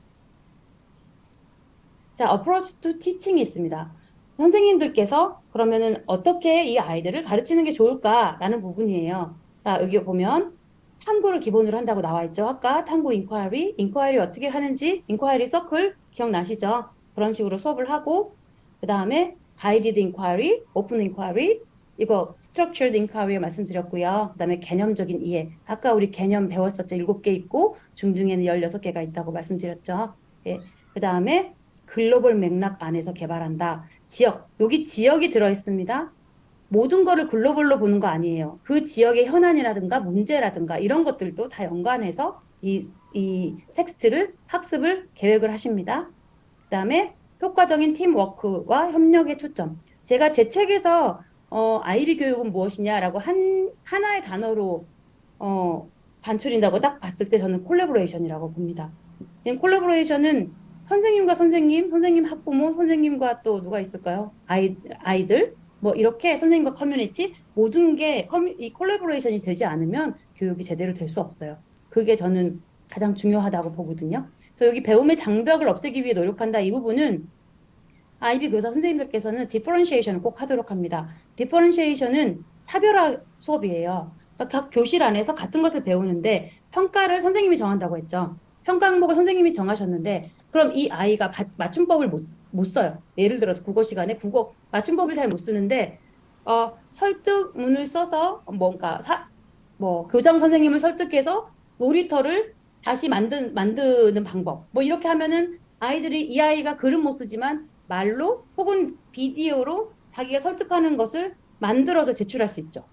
자, 어프로치 투 티칭이 있습니다. 선생님들께서 그러면은 어떻게 이 아이들을 가르치는 게 좋을까라는 부분이에요. 자, 여기 보면 탐구를 기본으로 한다고 나와 있죠. 아까 탐구 인ኳ이리 어떻게 하는지 인ኳ이리 서클 기억나시죠? 그런 식으로 수업을 하고 그 다음에 가이디드 인ኳ이리, 오픈 인ኳ이리 이거 스트럭처드 인ኳ이리 말씀드렸고요. 그 다음에 개념적인 이해. 아까 우리 개념 배웠었죠. 7개 있고 중중에는 16개가 있다고 말씀드렸죠. 예. 그 다음에 글로벌 맥락 안에서 개발한다. 여기 지역이 들어있습니다. 모든 거를 글로벌로 보는 거 아니에요. 그 지역의 현안이라든가 문제라든가 이런 것들도 다 연관해서 이 텍스트를 학습을 계획을 하십니다. 그 다음에 효과적인 팀워크와 협력에 초점. 제가 제 책에서 아이비 교육은 무엇이냐라고 하나의 단어로 간추린다고 딱 봤을 때 저는 콜라보레이션이라고 봅니다. 콜라보레이션은 선생님과 선생님 학부모, 선생님과 또 누가 있을까요? 아이들, 뭐 이렇게 선생님과 커뮤니티 모든 게 이 콜라보레이션이 되지 않으면 교육이 제대로 될 수 없어요. 그게 저는 가장 중요하다고 보거든요. 그래서 여기 배움의 장벽을 없애기 위해 노력한다 이 부분은 아이비 교사 선생님들께서는 디퍼런시에이션을 꼭 하도록 합니다. 디퍼런시에이션은 차별화 수업이에요. 그러니까 각 교실 안에서 같은 것을 배우는데 평가를 선생님이 정한다고 했죠. 평가 항목을 선생님이 정하셨는데 그럼 이 아이가 맞춤법을 못 써요. 예를 들어서 국어 시간에 국어 맞춤법을 잘 못 쓰는데 설득문을 써서 뭔가 교장 선생님을 설득해서 놀이터를 다시 만드는 방법 뭐 이렇게 하면은 이 아이가 글은 못 쓰지만 말로 혹은 비디오로 자기가 설득하는 것을 만들어서 제출할 수 있죠.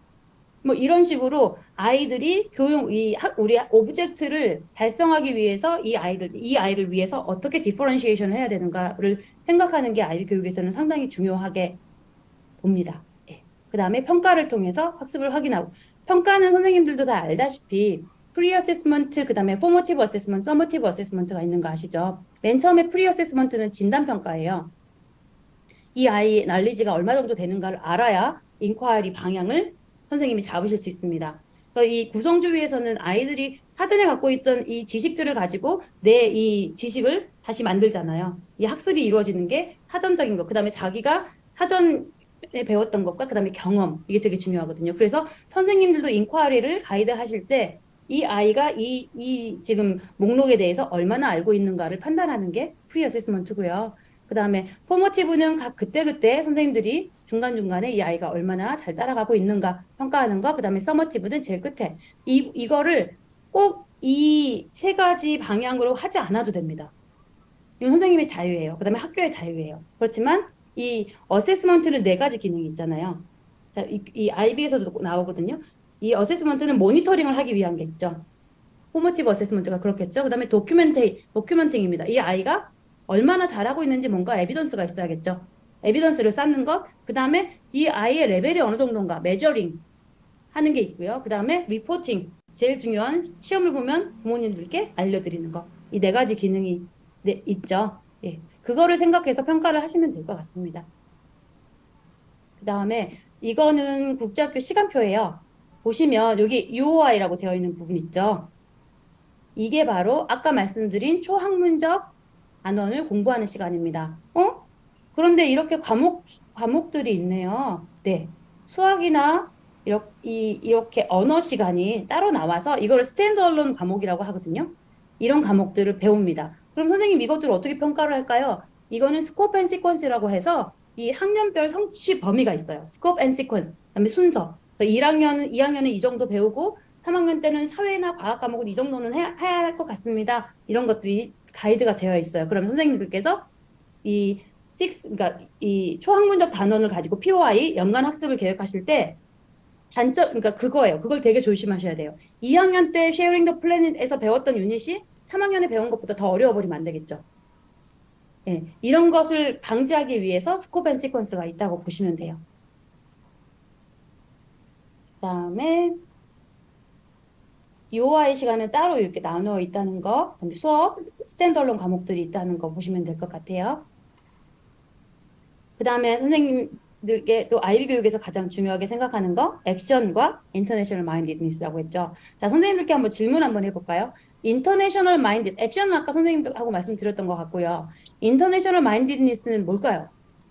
뭐 이런 식으로 아이들이 우리 오브젝트를 달성하기 위해서 이 아이를 위해서 어떻게 디퍼런시에이션을 해야 되는가를 생각하는 게 아이들 교육에서는 상당히 중요하게 봅니다. 예. 그 다음에 평가를 통해서 학습을 확인하고 평가는 선생님들도 다 알다시피 프리 어세스먼트, 그 다음에 포머티브 어세스먼트, 서머티브 어세스먼트가 있는 거 아시죠? 맨 처음에 프리 어세스먼트는 진단 평가예요. 이 아이의 난리지가 얼마 정도 되는가를 알아야 인콰이리 방향을 선생님이 잡으실 수 있습니다. 그래서 이 구성주의에서는 아이들이 사전에 갖고 있던 이 지식들을 가지고 내 이 지식을 다시 만들잖아요. 이 학습이 이루어지는 게 사전적인 것, 그다음에 자기가 사전에 배웠던 것과 그다음에 경험, 이게 되게 중요하거든요. 그래서 선생님들도 인ኳ리를 가이드 하실 때 이 아이가 이 지금 목록에 대해서 얼마나 알고 있는가를 판단하는 게 프리 어세스먼트고요. 그다음에 포머티브는 각 그때그때 선생님들이 중간중간에 이 아이가 얼마나 잘 따라가고 있는가 평가하는 거, 그다음에 서머티브는 제일 끝에. 이거를 꼭 이 세 가지 방향으로 하지 않아도 됩니다. 이건 선생님의 자유예요. 그다음에 학교의 자유예요. 그렇지만 이 어세스먼트는 네 가지 기능이 있잖아요. 자, 이 IB에서도 나오거든요. 이 어세스먼트는 모니터링을 하기 위한 게 있죠. 포머티브 어세스먼트가 그렇겠죠. 그다음에 도큐멘팅입니다. 이 아이가 얼마나 잘하고 있는지 뭔가 에비던스가 있어야겠죠. 에비던스를 쌓는 것, 그다음에 이 아이의 레벨이 어느 정도인가 메저링 하는 게 있고요. 그다음에 리포팅, 제일 중요한 시험을 보면 부모님들께 알려드리는 거. 이 네 가지 기능이 있죠. 예, 그거를 생각해서 평가를 하시면 될 것 같습니다. 그다음에 이거는 국제학교 시간표예요. 보시면 여기 UOI라고 되어 있는 부분 있죠. 이게 바로 아까 말씀드린 초학문적 단원을 공부하는 시간입니다. 그런데 이렇게 과목들이 있네요. 네. 수학이나 이렇게 언어 시간이 따로 나와서 이걸 스탠드얼론 과목이라고 하거든요. 이런 과목들을 배웁니다. 그럼 선생님 이것들을 어떻게 평가를 할까요? 이거는 스코프 앤 시퀀스라고 해서 이 학년별 성취 범위가 있어요. 스코프 앤 시퀀스, 그다음에 순서. 2학년은 이 정도 배우고 3학년 때는 사회나 과학 과목은 이 정도는 해야 할 것 같습니다. 이런 것들이 가이드가 되어 있어요. 그럼 선생님들께서 그러니까 이 초학문적 단원을 가지고 POI 연간 학습을 계획하실 때 그러니까 그거예요. 그걸 되게 조심하셔야 돼요. 2학년 때 Sharing the Planet에서 배웠던 유닛이 3학년에 배운 것보다 더 어려워버리면 안 되겠죠. 예, 이런 것을 방지하기 위해서 스코프 앤 시퀀스가 있다고 보시면 돼요. 그다음에 UOI 시간을 따로 이렇게 나누어 있다는 거, 그다음에 수업, 스탠드얼론 과목들이 있다는 거 보시면 될 것 같아요. 그다음에 선생님들께 또 IB 교육에서 가장 중요하게 생각하는 거, 액션과 인터내셔널 마인디드니스라고 했죠. 자, 선생님들께 한번 질문 한번 해볼까요? 인터내셔널 마인디드, 액션은 아까 선생님들하고 말씀드렸던 것 같고요. 인터내셔널 마인디드니스는 뭘까요?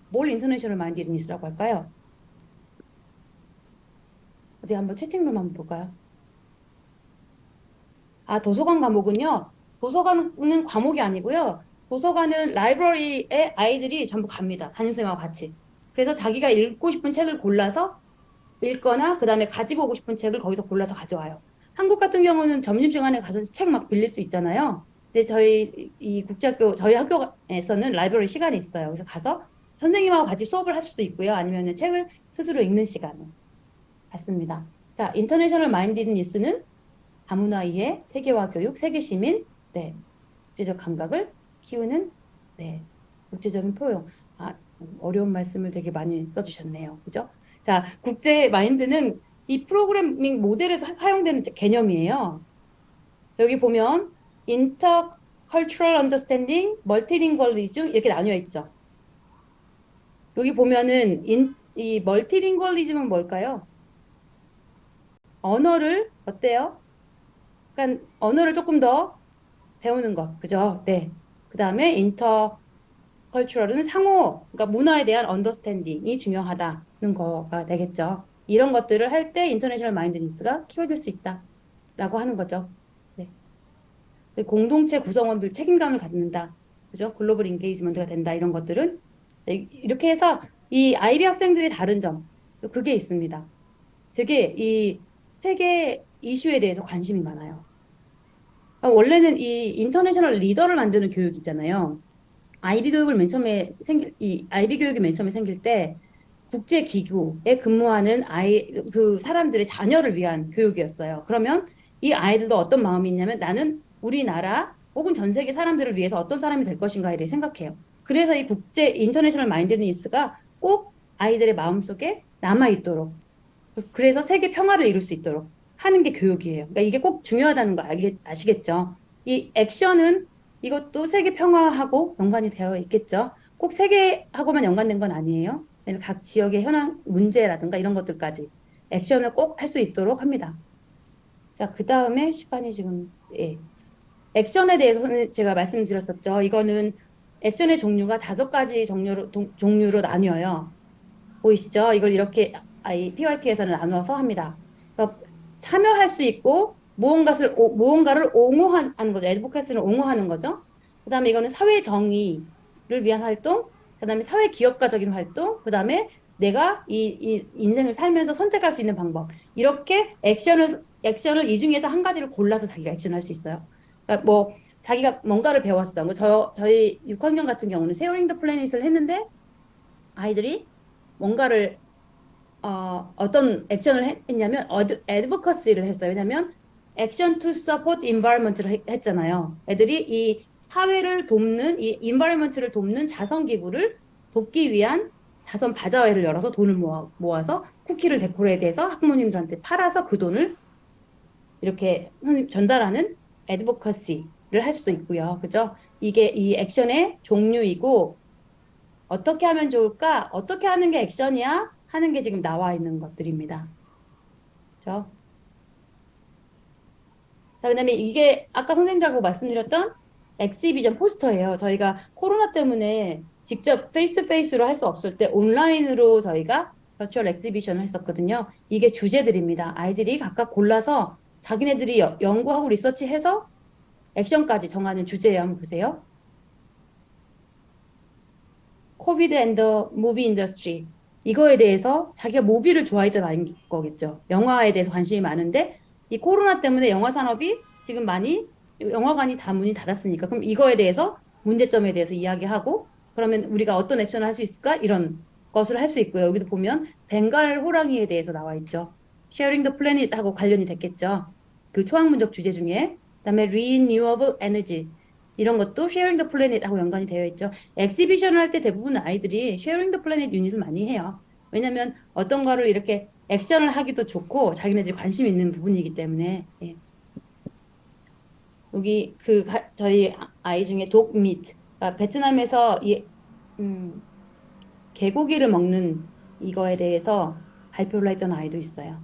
뭘 인터내셔널 마인디드니스라고 할까요? 어디 한번 채팅룸 한번 볼까요? 아, 도서관 과목은요. 도서관은 과목이 아니고요. 도서관은 라이브러리에 아이들이 전부 갑니다. 담임선생님하고 같이. 그래서 자기가 읽고 싶은 책을 골라서 읽거나 그다음에 가지고 오고 싶은 책을 거기서 골라서 가져와요. 한국 같은 경우는 점심시간에 가서 책 막 빌릴 수 있잖아요. 근데 저희 학교에서는 라이브러리 시간이 있어요. 그래서 가서 선생님하고 같이 수업을 할 수도 있고요. 아니면 책을 스스로 읽는 시간을 갖습니다. 자, 인터내셔널 마인디드니스는 다문화 이해, 세계화 교육, 세계 시민, 네, 국제적 감각을 키우는, 네, 국제적인 포용. 아, 어려운 말씀을 되게 많이 써주셨네요. 그죠? 자, 국제 마인드는 이 프로그래밍 모델에서 사용되는 개념이에요. 여기 보면 intercultural understanding, multilingualism 이렇게 나뉘어 있죠. 여기 보면은 이 멀티링구얼리즘은 뭘까요? 언어를 어때요? 그러니까 언어를 조금 더 배우는 것, 그죠? 네. 그 다음에 인터컬처럴은 그러니까 문화에 대한 언더스탠딩이 중요하다는 거가 되겠죠. 이런 것들을 할 때 인터내셔널 마인드니스가 키워질 수 있다라고 하는 거죠. 네. 공동체 구성원들 책임감을 갖는다, 그죠? 글로벌 인게이지먼트가 된다, 이런 것들은. 네, 이렇게 해서 이 IB 학생들이 다른 점, 그게 있습니다. 되게 이 세계 이슈에 대해서 관심이 많아요. 원래는 이 인터내셔널 리더를 만드는 교육이잖아요. IB 교육이 맨 처음에 생길 때 국제 기구에 근무하는 그 사람들의 자녀를 위한 교육이었어요. 그러면 이 아이들도 어떤 마음이 있냐면 나는 우리나라 혹은 전 세계 사람들을 위해서 어떤 사람이 될 것인가에 생각해요. 그래서 이 국제 인터내셔널 마인드니스가 꼭 아이들의 마음속에 남아 있도록, 그래서 세계 평화를 이룰 수 있도록 하는 게 교육이에요. 그러니까 이게 꼭 중요하다는 거 아시겠죠? 이 액션은 이것도 세계 평화하고 연관이 되어 있겠죠. 꼭 세계하고만 연관된 건 아니에요. 각 지역의 현황 문제라든가 이런 것들까지 액션을 꼭 할 수 있도록 합니다. 자, 그 다음에 시간이 지금, 예. 액션에 대해서는 제가 말씀드렸었죠. 이거는 액션의 종류가 5가지 종류로 나뉘어요. 보이시죠? 이걸 이렇게 PYP에서는 나누어서 합니다. 그래서 참여할 수 있고 무언가를 옹호하는 거죠. 애드보카시를 옹호하는 거죠. 그다음에 이거는 사회 정의를 위한 활동, 그다음에 사회 기업가적인 활동, 그다음에 내가 이 인생을 살면서 선택할 수 있는 방법. 이렇게 액션을 이 중에서 한 가지를 골라서 자기가 액션할 수 있어요. 그러니까 뭐 자기가 뭔가를 배웠어. 뭐 저희 6학년 같은 경우는 쉐어링 더 플래닛을 했는데 아이들이 뭔가를 어떤 액션을 했냐면 애드보커시를 했어요. 왜냐하면 액션 투 서포트 인바이러먼트를 했잖아요. 애들이 이 사회를 돕는 이 인바이러먼트를 돕는 자선 기구를 돕기 위한 자선 바자회를 열어서 돈을 모아서 쿠키를 데코레이트해서 학부모님들한테 팔아서 그 돈을 이렇게 전달하는 애드보커시를 할 수도 있고요. 그죠? 이게 이 액션의 종류이고 어떻게 하면 좋을까? 어떻게 하는 게 액션이야? 하는 게 지금 나와 있는 것들입니다. 그죠? 자, 그다음에 이게 아까 선생님들하고 말씀드렸던 엑시비전 포스터예요. 저희가 코로나 때문에 직접 페이스 투 페이스로 할 수 없을 때 온라인으로 저희가 버추얼 엑시비션을 했었거든요. 이게 주제들입니다. 아이들이 각각 골라서 자기네들이 연구하고 리서치해서 액션까지 정하는 주제예요. 한번 보세요. 코비드 앤 더 무비 인더스트리. 이거에 대해서 자기가 무비를 좋아했던 아이인 거겠죠. 영화에 대해서 관심이 많은데 이 코로나 때문에 영화 산업이 지금 많이 영화관이 다 문이 닫았으니까 그럼 이거에 대해서 문제점에 대해서 이야기하고 그러면 우리가 어떤 액션을 할 수 있을까? 이런 것을 할 수 있고요. 여기도 보면 벵갈 호랑이에 대해서 나와 있죠. Sharing the Planet하고 관련이 됐겠죠. 그 초학문적 주제 중에 그다음에 Renewable Energy 이런 것도 Sharing the Planet하고 연관이 되어 있죠. 엑시비션을 할 때 대부분 아이들이 Sharing the Planet 유닛을 많이 해요. 왜냐하면 어떤 거를 이렇게 액션을 하기도 좋고 자기네들이 관심 있는 부분이기 때문에 예. 여기 저희 아이 중에 독미트 그러니까 베트남에서 개고기를 먹는 이거에 대해서 발표를 했던 아이도 있어요.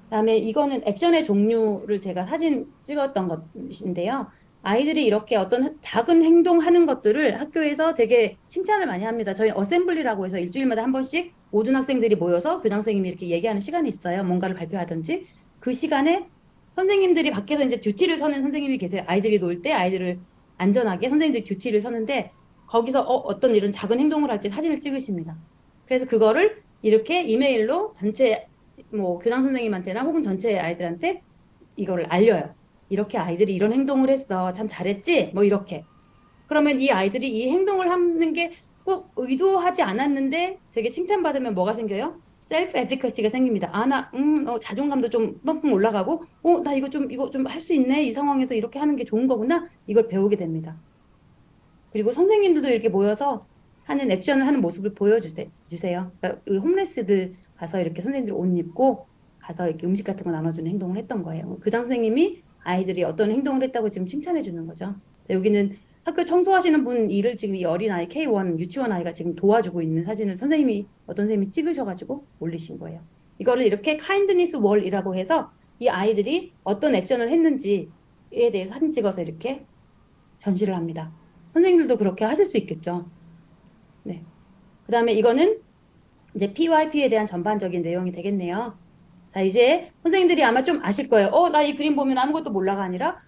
그다음에 이거는 액션의 종류를 제가 사진 찍었던 것인데요. 아이들이 이렇게 어떤 작은 행동하는 것들을 학교에서 되게 칭찬을 많이 합니다. 저희 어셈블리라고 해서 일주일마다 한 번씩 모든 학생들이 모여서 교장 선생님이 이렇게 얘기하는 시간이 있어요. 뭔가를 발표하든지 그 시간에 선생님들이 밖에서 이제 듀티를 서는 선생님이 계세요. 아이들이 놀 때 아이들을 안전하게 선생님들이 듀티를 서는데 거기서 어떤 이런 작은 행동을 할 때 사진을 찍으십니다. 그래서 그거를 이렇게 이메일로 전체 뭐 교장 선생님한테나 혹은 전체 아이들한테 이거를 알려요. 이렇게 아이들이 이런 행동을 했어. 참 잘했지? 뭐 이렇게. 그러면 이 아이들이 이 행동을 하는 게 꼭 의도하지 않았는데 되게 칭찬받으면 뭐가 생겨요? 셀프 에피커시가 생깁니다. 아, 자존감도 좀 뻥뻥 올라가고, 나 이거 좀 할 수 있네. 이 상황에서 이렇게 하는 게 좋은 거구나. 이걸 배우게 됩니다. 그리고 선생님들도 이렇게 모여서 하는 액션을 하는 모습을 보여주세요. 그러니까 홈레스들 가서 이렇게 선생님들 옷 입고 가서 이렇게 음식 같은 거 나눠주는 행동을 했던 거예요. 교장 선생님이 아이들이 어떤 행동을 했다고 지금 칭찬해 주는 거죠. 여기는 학교 청소하시는 분 일을 지금 이 어린아이 K1 유치원 아이가 지금 도와주고 있는 사진을 어떤 선생님이 찍으셔가지고 올리신 거예요. 이거를 이렇게 카인드니스 월이라고 해서 이 아이들이 어떤 액션을 했는지에 대해서 사진 찍어서 이렇게 전시를 합니다. 선생님들도 그렇게 하실 수 있겠죠. 네. 그 다음에 이거는 이제 PYP에 대한 전반적인 내용이 되겠네요. 자, 이제 선생님들이 아마 좀 아실 거예요. 나 이 그림 보면 아무것도 몰라가 아니라,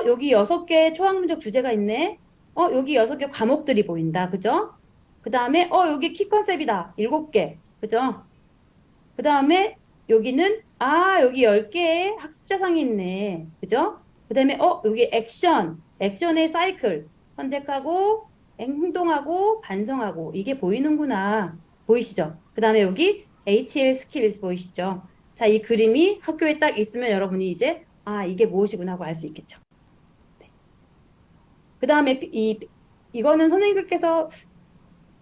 여기 6개 초학문적 주제가 있네. 여기 6개 과목들이 보인다. 그죠? 그 다음에, 여기 키 컨셉이다. 7개. 그죠? 그 다음에 여기는, 여기 10개의 학습 자상이 있네. 그죠? 그 다음에, 여기 액션의 사이클. 선택하고, 행동하고, 반성하고. 이게 보이는구나. 보이시죠? 그 다음에 여기 HL 스킬스 보이시죠? 자, 이 그림이 학교에 딱 있으면 여러분이 이제 이게 무엇이구나 하고 알 수 있겠죠. 네. 그 다음에 이거는 선생님들께서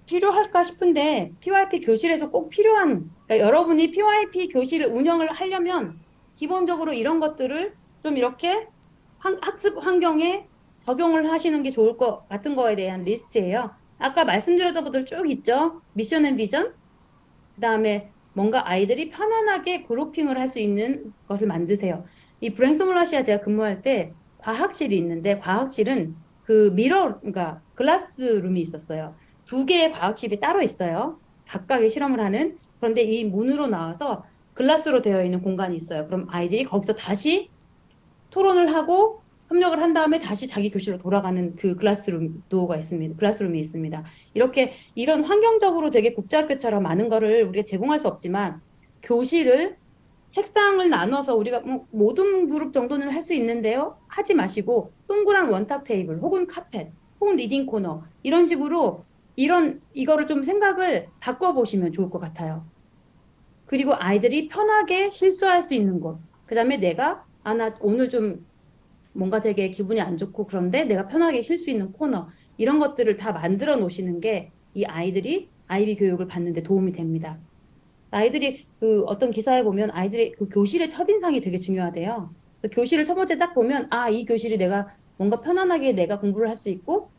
필요할까 싶은데 PYP 교실에서 꼭 필요한 그러니까 여러분이 PYP 교실을 운영을 하려면 기본적으로 이런 것들을 좀 이렇게 학습 환경에 적용을 하시는 게 좋을 것 같은 거에 대한 리스트예요. 아까 말씀드렸던 것들 쭉 있죠. 미션 앤 비전, 그 다음에 뭔가 아이들이 편안하게 그룹핑을 할 수 있는 것을 만드세요. 이 브랭소몰라시아 제가 근무할 때 과학실이 있는데 과학실은 그 그러니까 글라스룸이 있었어요. 두 개의 과학실이 따로 있어요. 각각의 실험을 하는. 그런데 이 문으로 나와서 글라스로 되어 있는 공간이 있어요. 그럼 아이들이 거기서 다시 토론을 하고 협력을 한 다음에 다시 자기 교실로 돌아가는 그 클래스룸 도어가 있습니다. 클래스룸이 있습니다. 이렇게 이런 환경적으로 되게 국제학교처럼 많은 거를 우리가 제공할 수 없지만 교실을 책상을 나눠서 우리가 뭐 모든 그룹 정도는 할 수 있는데요. 하지 마시고 동그란 원탁 테이블 혹은 카펫 혹은 리딩 코너 이런 식으로 이거를 좀 생각을 바꿔보시면 좋을 것 같아요. 그리고 아이들이 편하게 실수할 수 있는 곳. 그다음에 나 오늘 좀 뭔가 되게 기분이 안 좋고 그런데 내가 편하게 쉴 수 있는 코너 이런 것들을 다 만들어 놓으시는 게 이 아이들이 아이비 교육을 받는 데 도움이 됩니다. 아이들이 그 어떤 기사에 보면 아이들의 그 교실의 첫인상이 되게 중요하대요. 그 교실을 첫 번째 딱 보면 이 교실이 내가 뭔가 편안하게 내가 공부를 할 수 있고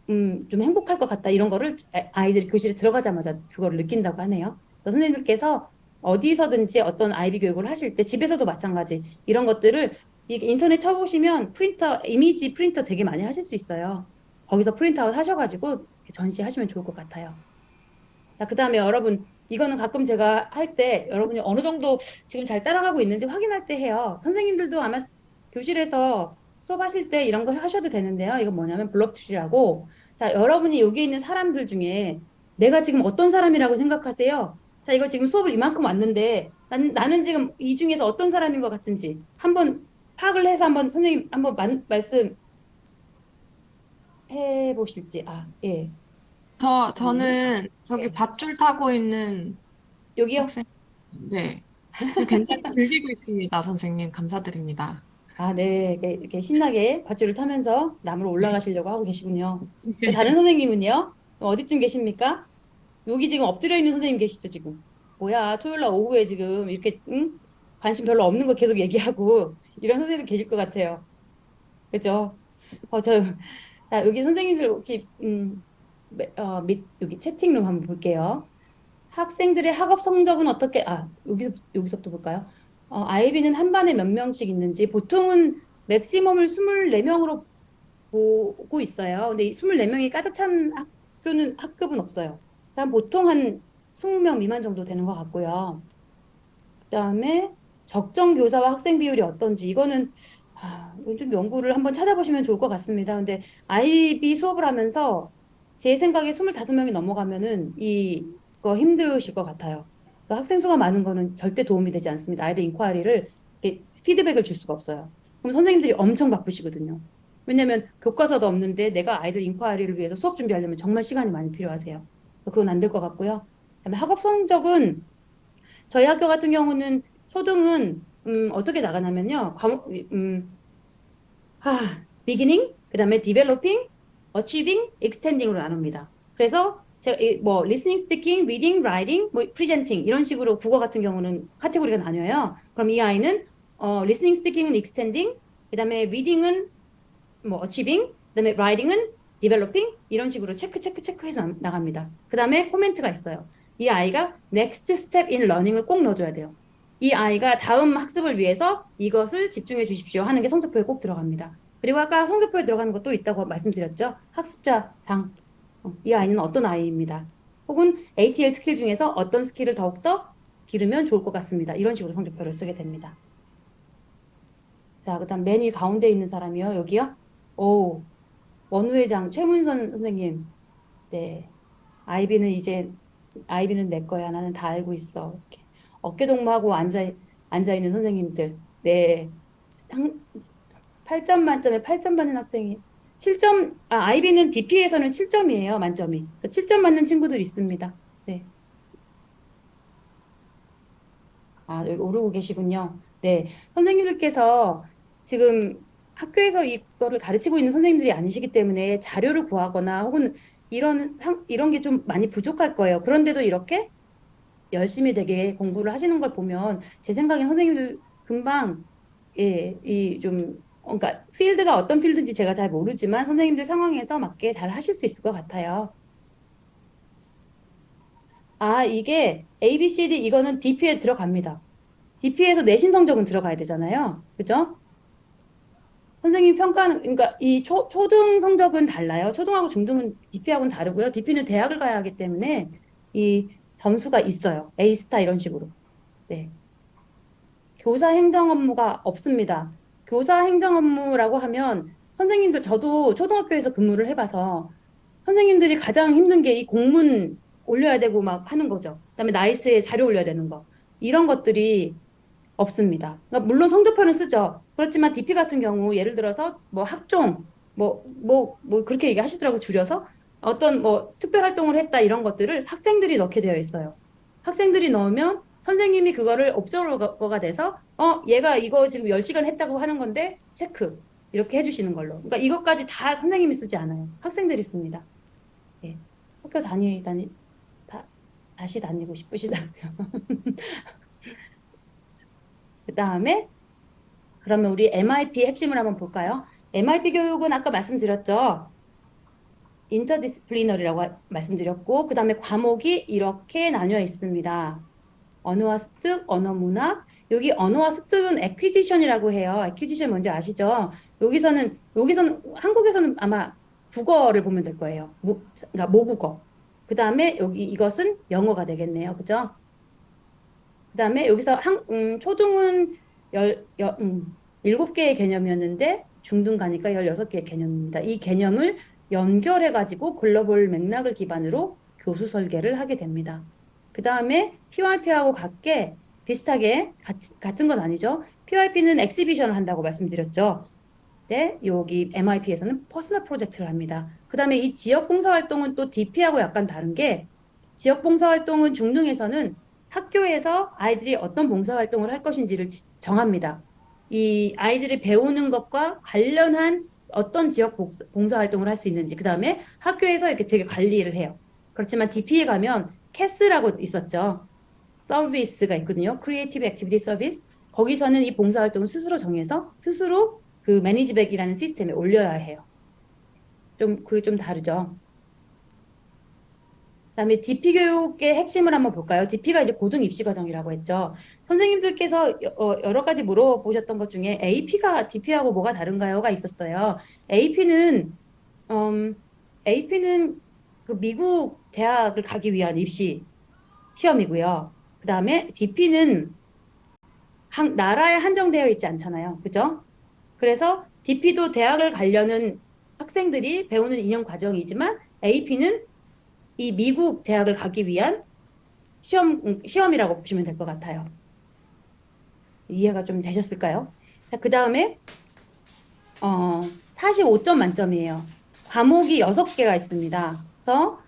좀 행복할 것 같다 이런 거를 아이들이 교실에 들어가자마자 그걸 느낀다고 하네요. 그래서 선생님께서 어디서든지 어떤 아이비 교육을 하실 때 집에서도 마찬가지 이런 것들을 이게 인터넷 쳐보시면 이미지 프린터 되게 많이 하실 수 있어요. 거기서 프린트아웃 하셔가지고 이렇게 전시하시면 좋을 것 같아요. 자, 그다음에 여러분 이거는 가끔 제가 할 때 여러분이 어느 정도 지금 잘 따라가고 있는지 확인할 때 해요. 선생님들도 아마 교실에서 수업하실 때 이런 거 하셔도 되는데요. 이건 뭐냐면 블록트리라고 자, 여러분이 여기 있는 사람들 중에 내가 지금 어떤 사람이라고 생각하세요? 자, 이거 지금 수업을 이만큼 왔는데 나는 지금 이 중에서 어떤 사람인 것 같은지 한번 파악을 해서 한번 선생님 한번 말씀해 보실지. 예. 저는 저기 네. 밧줄 타고 있는 여기요? 학생, 네. 지금 굉장히 즐기고 있습니다, 선생님. 감사드립니다. 네. 이렇게 신나게 밧줄을 타면서 나무로 올라가시려고 하고 계시군요. 다른 선생님은요? 어디쯤 계십니까? 여기 지금 엎드려 있는 선생님 계시죠, 지금? 뭐야, 토요일 날 오후에 지금 이렇게, 응? 관심 별로 없는 거 계속 얘기하고 이런 선생님 계실 것 같아요. 그죠? 어, 저, 여기 선생님들 혹시, 여기 채팅룸 한번 볼게요. 학생들의 학업 성적은 어떻게, 여기서부터 볼까요? 아이비는 한 반에 몇 명씩 있는지, 보통은 맥시멈을 24명으로 보고 있어요. 근데 이 24명이 가득 찬 학급은 없어요. 그래서 보통 한 20명 미만 정도 되는 것 같고요. 그다음에 적정 교사와 학생 비율이 어떤지, 이건 좀 연구를 한번 찾아보시면 좋을 것 같습니다. 근데 아이비 수업을 하면서 제 생각에 25명이 넘어가면은 이거 힘드실 것 같아요. 그래서 학생 수가 많은 거는 절대 도움이 되지 않습니다. 아이들 인ኳ리를 이렇게 피드백을 줄 수가 없어요. 그럼 선생님들이 엄청 바쁘시거든요. 왜냐면 교과서도 없는데 내가 아이들 인ኳ리를 위해서 수업 준비하려면 정말 시간이 많이 필요하세요. 그건 안 될 것 같고요. 그다음에 학업 성적은 저희 학교 같은 경우는 초등은 어떻게 나가냐면요. beginning, 그다음에 developing, achieving, extending으로 나눕니다. 그래서 제가 뭐 listening, speaking, reading, writing, 뭐 presenting 이런 식으로 국어 같은 경우는 카테고리가 나뉘어요. 그럼 이 아이는 listening, speaking은 extending, 그다음에 reading은 뭐 achieving, 그다음에 writing은 developing 이런 식으로 체크해서 나갑니다. 그다음에 코멘트가 있어요. 이 아이가 next step in learning을 꼭 넣어줘야 돼요. 이 아이가 다음 학습을 위해서 이것을 집중해 주십시오 하는 게 성적표에 꼭 들어갑니다. 그리고 아까 성적표에 들어가는 것도 있다고 말씀드렸죠. 학습자 상. 이 아이는 어떤 아이입니다. 혹은 ATL 스킬 중에서 어떤 스킬을 더욱더 기르면 좋을 것 같습니다. 이런 식으로 성적표를 쓰게 됩니다. 자, 그다음 맨 위 가운데 있는 사람이요. 여기요. 오, 원우회장 최문선 선생님. 네. 아이비는 내 거야. 나는 다 알고 있어. 이렇게. 어깨 동무하고 앉아 있는 선생님들. 네. 8점 만점에 8점 받는 학생이 7점, 아이비는 DP에서는 7점이에요. 만점이. 7점 받는 친구들 있습니다. 네. 여기 오르고 계시군요. 네. 선생님들께서 지금 학교에서 이거를 가르치고 있는 선생님들이 아니시기 때문에 자료를 구하거나 혹은 이런 게 좀 많이 부족할 거예요. 그런데도 이렇게 열심히 되게 공부를 하시는 걸 보면 제 생각엔 선생님들 금방 그러니까 필드가 어떤 필드인지 제가 잘 모르지만 선생님들 상황에서 맞게 잘 하실 수 있을 것 같아요. 아, 이게 A, B, C, D 이거는 DP에 들어갑니다. DP에서 내신 성적은 들어가야 되잖아요. 그죠? 선생님 평가는, 그러니까 이 초등 성적은 달라요. 초등하고 중등은 DP하고는 다르고요. DP는 대학을 가야 하기 때문에 이 점수가 있어요. A 스타 이런 식으로. 네. 교사 행정 업무가 없습니다. 교사 행정 업무라고 하면 선생님들, 저도 초등학교에서 근무를 해봐서 선생님들이 가장 힘든 게 이 공문 올려야 되고 막 하는 거죠. 그다음에 나이스에 자료 올려야 되는 거. 이런 것들이 없습니다. 그러니까 물론 성적표는 쓰죠. 그렇지만 DP 같은 경우 예를 들어서 뭐 학종 뭐 그렇게 얘기하시더라고 줄여서 어떤 뭐 특별 활동을 했다 이런 것들을 학생들이 넣게 되어 있어요. 학생들이 넣으면 선생님이 그거를 옵저버가 돼서 얘가 이거 지금 10시간 했다고 하는 건데 체크 이렇게 해주시는 걸로. 그러니까 이것까지 다 선생님이 쓰지 않아요. 학생들이 씁니다. 예. 학교 다시 다니고 싶으시다고요. 그 다음에 그러면 우리 MIP 핵심을 한번 볼까요? MIP 교육은 아까 말씀드렸죠. 인터디스플리너리라고 말씀드렸고 그 다음에 과목이 이렇게 나뉘어 있습니다. 언어와 습득, 언어 문학. 여기 언어와 습득은 애퀴지션이라고 해요. 애퀴지션 뭔지 아시죠? 여기서는 한국에서는 아마 국어를 보면 될 거예요. 그러니까 모국어. 그 다음에 여기 이것은 영어가 되겠네요. 그죠? 그 다음에 여기서 초등은 7개의 개념이었는데 중등 가니까 16개의 개념입니다. 이 개념을 연결해가지고 글로벌 맥락을 기반으로 교수 설계를 하게 됩니다. 그 다음에 PYP하고 비슷하게 같은 건 아니죠. PYP는 엑시비션을 한다고 말씀드렸죠. 네, 여기 MIP에서는 퍼스널 프로젝트를 합니다. 그 다음에 이 지역 봉사활동은 또 DP하고 약간 다른 게 지역 봉사활동은 중등에서는 학교에서 아이들이 어떤 봉사활동을 할 것인지를 정합니다. 이 아이들이 배우는 것과 관련한 어떤 지역 봉사활동을 할 수 있는지 그 다음에 학교에서 이렇게 되게 관리를 해요. 그렇지만 DP에 가면 CAS라고 있었죠. 서비스가 있거든요. 크리에이티브 액티비티 서비스. 거기서는 이 봉사활동을 스스로 정해서 스스로 그 매니지백이라는 시스템에 올려야 해요. 그게 좀 다르죠. 그다음에 DP 교육의 핵심을 한번 볼까요? DP가 이제 고등 입시 과정이라고 했죠. 선생님들께서 여러 가지 물어보셨던 것 중에 AP가 DP하고 뭐가 다른가요가 있었어요. AP는 그 미국 대학을 가기 위한 입시 시험이고요. 그다음에 DP는 각 나라에 한정되어 있지 않잖아요. 그죠? 그래서 DP도 대학을 가려는 학생들이 배우는 2년 과정이지만 AP는 이 미국 대학을 가기 위한 시험이라고 보시면 될 것 같아요. 이해가 좀 되셨을까요? 그 다음에 45점 만점이에요. 과목이 6개가 있습니다. 그래서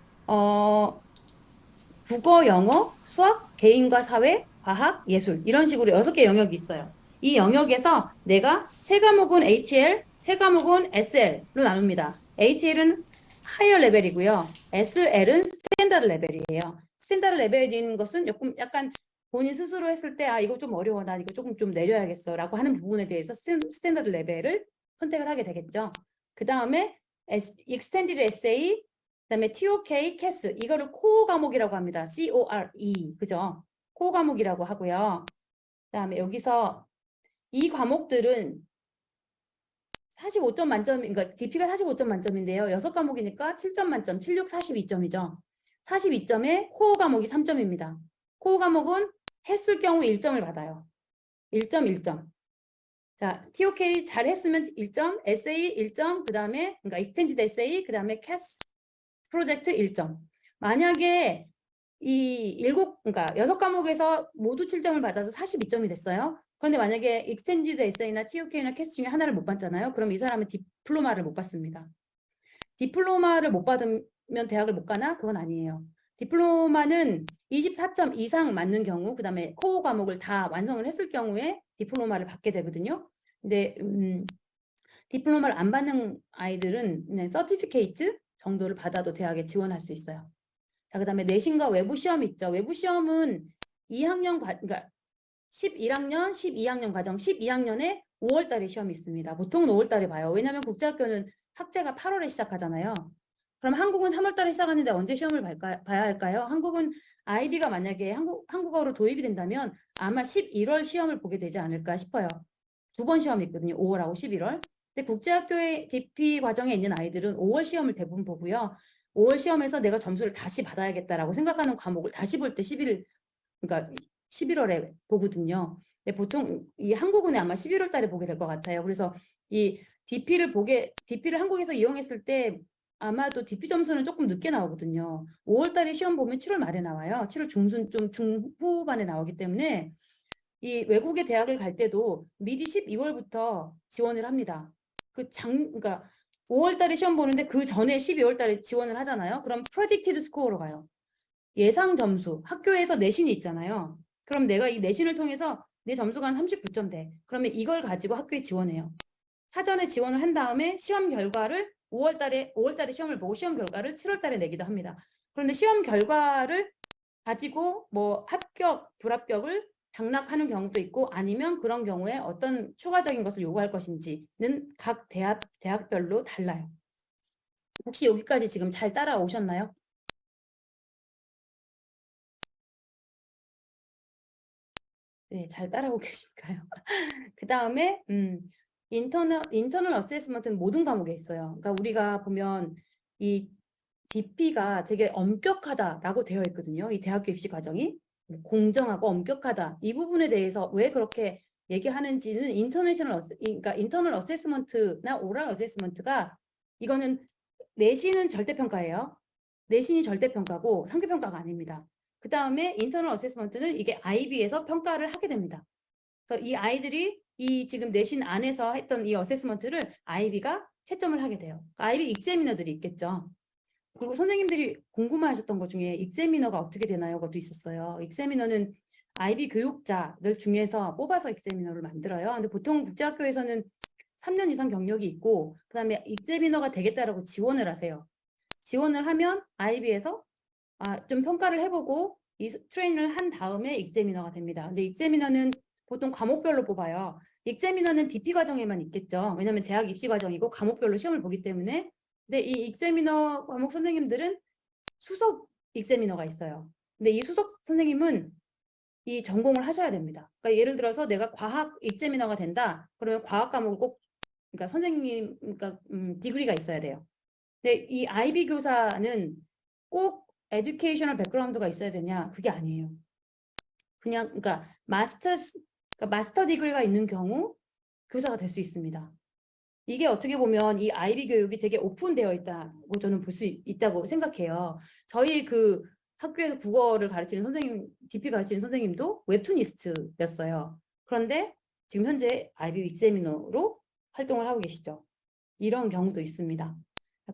국어, 영어, 수학, 개인과 사회, 과학, 예술 이런 식으로 6개 영역이 있어요. 이 영역에서 내가 3과목은 HL, 3과목은 SL로 나눕니다. HL은 하이어 레벨이고요. SL은 스탠다드 레벨이에요. 스탠다드 레벨인 것은 약간 본인 스스로 했을 때 이거 좀 어려워. 나 이거 조금 좀 내려야겠어 라고 하는 부분에 대해서 스탠다드 레벨을 선택을 하게 되겠죠. 그 다음에 Extended Essay, 그다음에 TOK, CAS 이거를 코어 과목이라고 합니다. CORE 그죠? 코어 과목이라고 하고요. 그다음에 여기서 이 과목들은 45점 만점, 그러니까 DP가 45점 만점인데요. 6과목이니까 7점 만점, 76, 42점이죠. 42점에 코어 과목이 3점입니다. 코어 과목은 했을 경우 1점을 받아요. 1점, 1점. 자, TOK 잘 했으면 1점, essay 1점, 그 다음에, 그러니까 extended essay, 그 다음에 CAS 프로젝트 1점. 만약에 그러니까 6과목에서 모두 7점을 받아서 42점이 됐어요. 그런데 만약에 익스텐디드 에세이나 TOK나 캐스 중에 하나를 못 받잖아요. 그럼 이 사람은 디플로마를 못 받습니다. 디플로마를 못 받으면 대학을 못 가나? 그건 아니에요. 디플로마는 24점 이상 맞는 경우, 그 다음에 코어 과목을 다 완성을 했을 경우에 디플로마를 받게 되거든요. 근데 디플로마를 안 받는 아이들은 그냥 서티피케이트 정도를 받아도 대학에 지원할 수 있어요. 자, 그 다음에 내신과 외부 시험 있죠. 외부 시험은 2학년, 그러니까 11학년, 12학년 과정, 12학년에 5월 달에 시험이 있습니다. 보통은 5월 달에 봐요. 왜냐하면 국제학교는 학제가 8월에 시작하잖아요. 그럼 한국은 3월 달에 시작하는데 언제 시험을 봐야 할까요? 한국은 아이비가 만약에 한국어로 도입이 된다면 아마 11월 시험을 보게 되지 않을까 싶어요. 2번 시험이 있거든요. 5월하고 11월. 근데 국제학교의 DP 과정에 있는 아이들은 5월 시험을 대부분 보고요. 5월 시험에서 내가 점수를 다시 받아야겠다라고 생각하는 과목을 다시 볼 때 그러니까 11월에 보거든요. 근데 보통 이 한국은에 아마 11월 달에 보게 될 것 같아요. 그래서 이 DP를 한국에서 이용했을 때 아마도 DP 점수는 조금 늦게 나오거든요. 5월 달에 시험 보면 7월 말에 나와요. 7월 중순 좀 중후반에 나오기 때문에 이 외국의 대학을 갈 때도 미리 12월부터 지원을 합니다. 그러니까 5월 달에 시험 보는데 그 전에 12월 달에 지원을 하잖아요. 그럼 predicted score로 가요. 예상 점수, 학교에서 내신이 있잖아요. 그럼 내가 이 내신을 통해서 내 점수가 한 39점 돼. 그러면 이걸 가지고 학교에 지원해요. 사전에 지원을 한 다음에 시험 결과를 5월 달에 시험을 보고 시험 결과를 7월 달에 내기도 합니다. 그런데 시험 결과를 가지고 뭐 합격, 불합격을 당락하는 경우도 있고 아니면 그런 경우에 어떤 추가적인 것을 요구할 것인지는 각 대학별로 달라요. 혹시 여기까지 지금 잘 따라오셨나요? 네, 잘 따라오고 계실까요? 그 다음에 인터널 어세스먼트는 모든 과목에 있어요. 그러니까 우리가 보면 이 DP가 되게 엄격하다라고 되어 있거든요. 이 대학교 입시 과정이 공정하고 엄격하다. 이 부분에 대해서 왜 그렇게 얘기하는지는 그러니까 인터널 어세스먼트나 오럴 어세스먼트가 이거는 내신은 절대평가예요. 내신이 절대평가고 상대평가가 아닙니다. 그 다음에 인터널 어세스먼트는 이게 IB에서 평가를 하게 됩니다. 그래서 이 아이들이 이 지금 내신 안에서 했던 이 어세스먼트를 IB가 채점을 하게 돼요. IB 익제미너들이 있겠죠. 그리고 선생님들이 궁금해하셨던 것 중에 익제미너가 어떻게 되나요? 그것도 있었어요. 익제미너는 IB 교육자들 중에서 뽑아서 익제미너를 만들어요. 근데 보통 국제학교에서는 3년 이상 경력이 있고 그다음에 익제미너가 되겠다라고 지원을 하세요. 지원을 하면 IB에서 좀 평가를 해보고 이 트레이닝을 한 다음에 익제미너가 됩니다. 근데 익제미너는 보통 과목별로 뽑아요. 익제미너는 DP 과정에만 있겠죠. 왜냐하면 대학 입시 과정이고 과목별로 시험을 보기 때문에. 근데 이 익제미너 과목 선생님들은 수석 익제미너가 있어요. 근데 이 수석 선생님은 이 전공을 하셔야 됩니다. 그러니까 예를 들어서 내가 과학 익제미너가 된다. 그러면 과학 과목을 꼭 그러니까 선생님 그러니까 디그리가 있어야 돼요. 근데 이 IB 교사는 꼭 에듀케이셔널 백그라운드가 있어야 되냐? 그게 아니에요. 그냥 그러니까 마스터 디그리가 있는 경우 교사가 될 수 있습니다. 이게 어떻게 보면 이 IB 교육이 되게 오픈되어 있다고 저는 볼 수 있다고 생각해요. 저희 그 학교에서 국어를 가르치는 선생님, DP 가르치는 선생님도 웹툰니스트였어요. 그런데 지금 현재 IB 익제미너로 활동을 하고 계시죠. 이런 경우도 있습니다.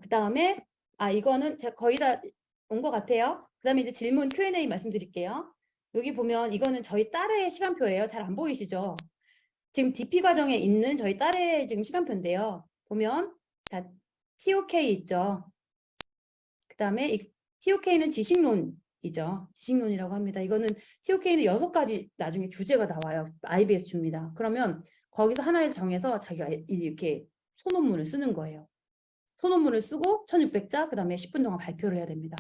그 다음에 이거는 제가 거의 다 온 것 같아요. 그 다음에 이제 질문 Q&A 말씀드릴게요. 여기 보면 이거는 저희 딸의 시간표예요. 잘 안 보이시죠? 지금 DP 과정에 있는 저희 딸의 지금 시간표인데요. 보면 TOK 있죠. 그 다음에 TOK는 지식론이죠. 지식론이라고 합니다. 이거는 TOK는 6가지 나중에 주제가 나와요. IB에서 줍니다. 그러면 거기서 하나를 정해서 자기가 이렇게 소논문을 쓰는 거예요. 소논문을 쓰고 1600자 그 다음에 10분 동안 발표를 해야 됩니다.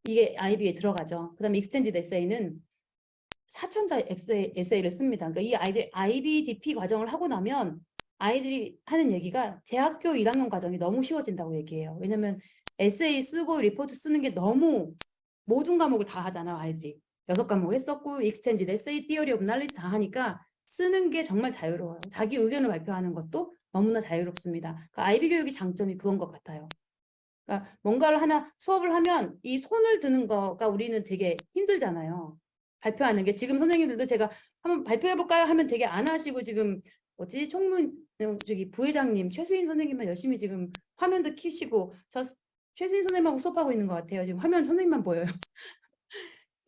이게 IB에 들어가죠. 그 다음에 익스텐디드 에세이는 4,000자 에세이를 씁니다. 그러니까 이 아이들 IB, DP 과정을 하고 나면 아이들이 하는 얘기가 대학교 1학년 과정이 너무 쉬워진다고 얘기해요. 왜냐면 에세이 쓰고 리포트 쓰는 게 너무 모든 과목을 다 하잖아요. 아이들이. 6과목 했었고 익스텐디드 에세이, 티어리 오브 날리지 다 하니까 쓰는 게 정말 자유로워요. 자기 의견을 발표하는 것도 너무나 자유롭습니다. 그러니까 IB 교육의 장점이 그건 것 같아요. 그러니까 뭔가를 하나 수업을 하면 이 손을 드는 거가 우리는 되게 힘들잖아요. 발표하는 게 지금 선생님들도 제가 한번 발표해볼까요? 하면 되게 안 하시고 지금 저기 부회장님 최수인 선생님만 열심히 지금 화면도 켜시고 저 최수인 선생님하고 수업하고 있는 것 같아요. 지금 화면 선생님만 보여요.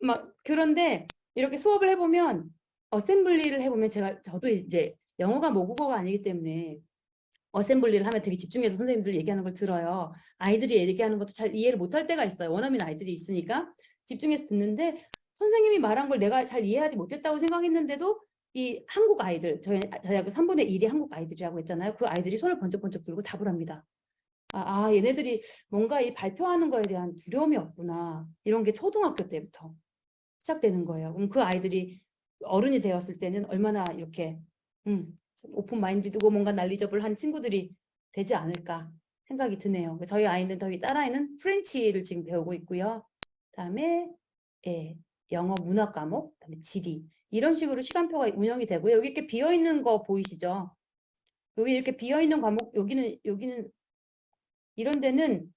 막 그런데 이렇게 수업을 해보면 어셈블리를 해보면 저도 이제 영어가 모국어가 아니기 때문에 어셈블리를 하면 되게 집중해서 선생님들 얘기하는 걸 들어요. 아이들이 얘기하는 것도 잘 이해를 못할 때가 있어요. 원어민 아이들이 있으니까 집중해서 듣는데 선생님이 말한 걸 내가 잘 이해하지 못했다고 생각했는데도 이 한국 아이들, 저희 학교 3분의 1이 한국 아이들이라고 했잖아요. 그 아이들이 손을 번쩍번쩍 들고 답을 합니다. 얘네들이 뭔가 이 발표하는 거에 대한 두려움이 없구나. 이런 게 초등학교 때부터 시작되는 거예요. 그럼 그 아이들이 어른이 되었을 때는 얼마나 이렇게 오픈 마인드고 뭔가 난리접을 친구들이 되지 않을까 생각이 드네요. 저희 아이는 저희 딸아이는 프렌치를 지금 배우고 있고요. 그다음에 영어 문학 과목, 그다음에 지리 이런 식으로 시간표가 운영이 되고요. 여기 이렇게 비어 있는 거 보이시죠? 여기 이렇게 비어 있는 과목 여기는 이런 데는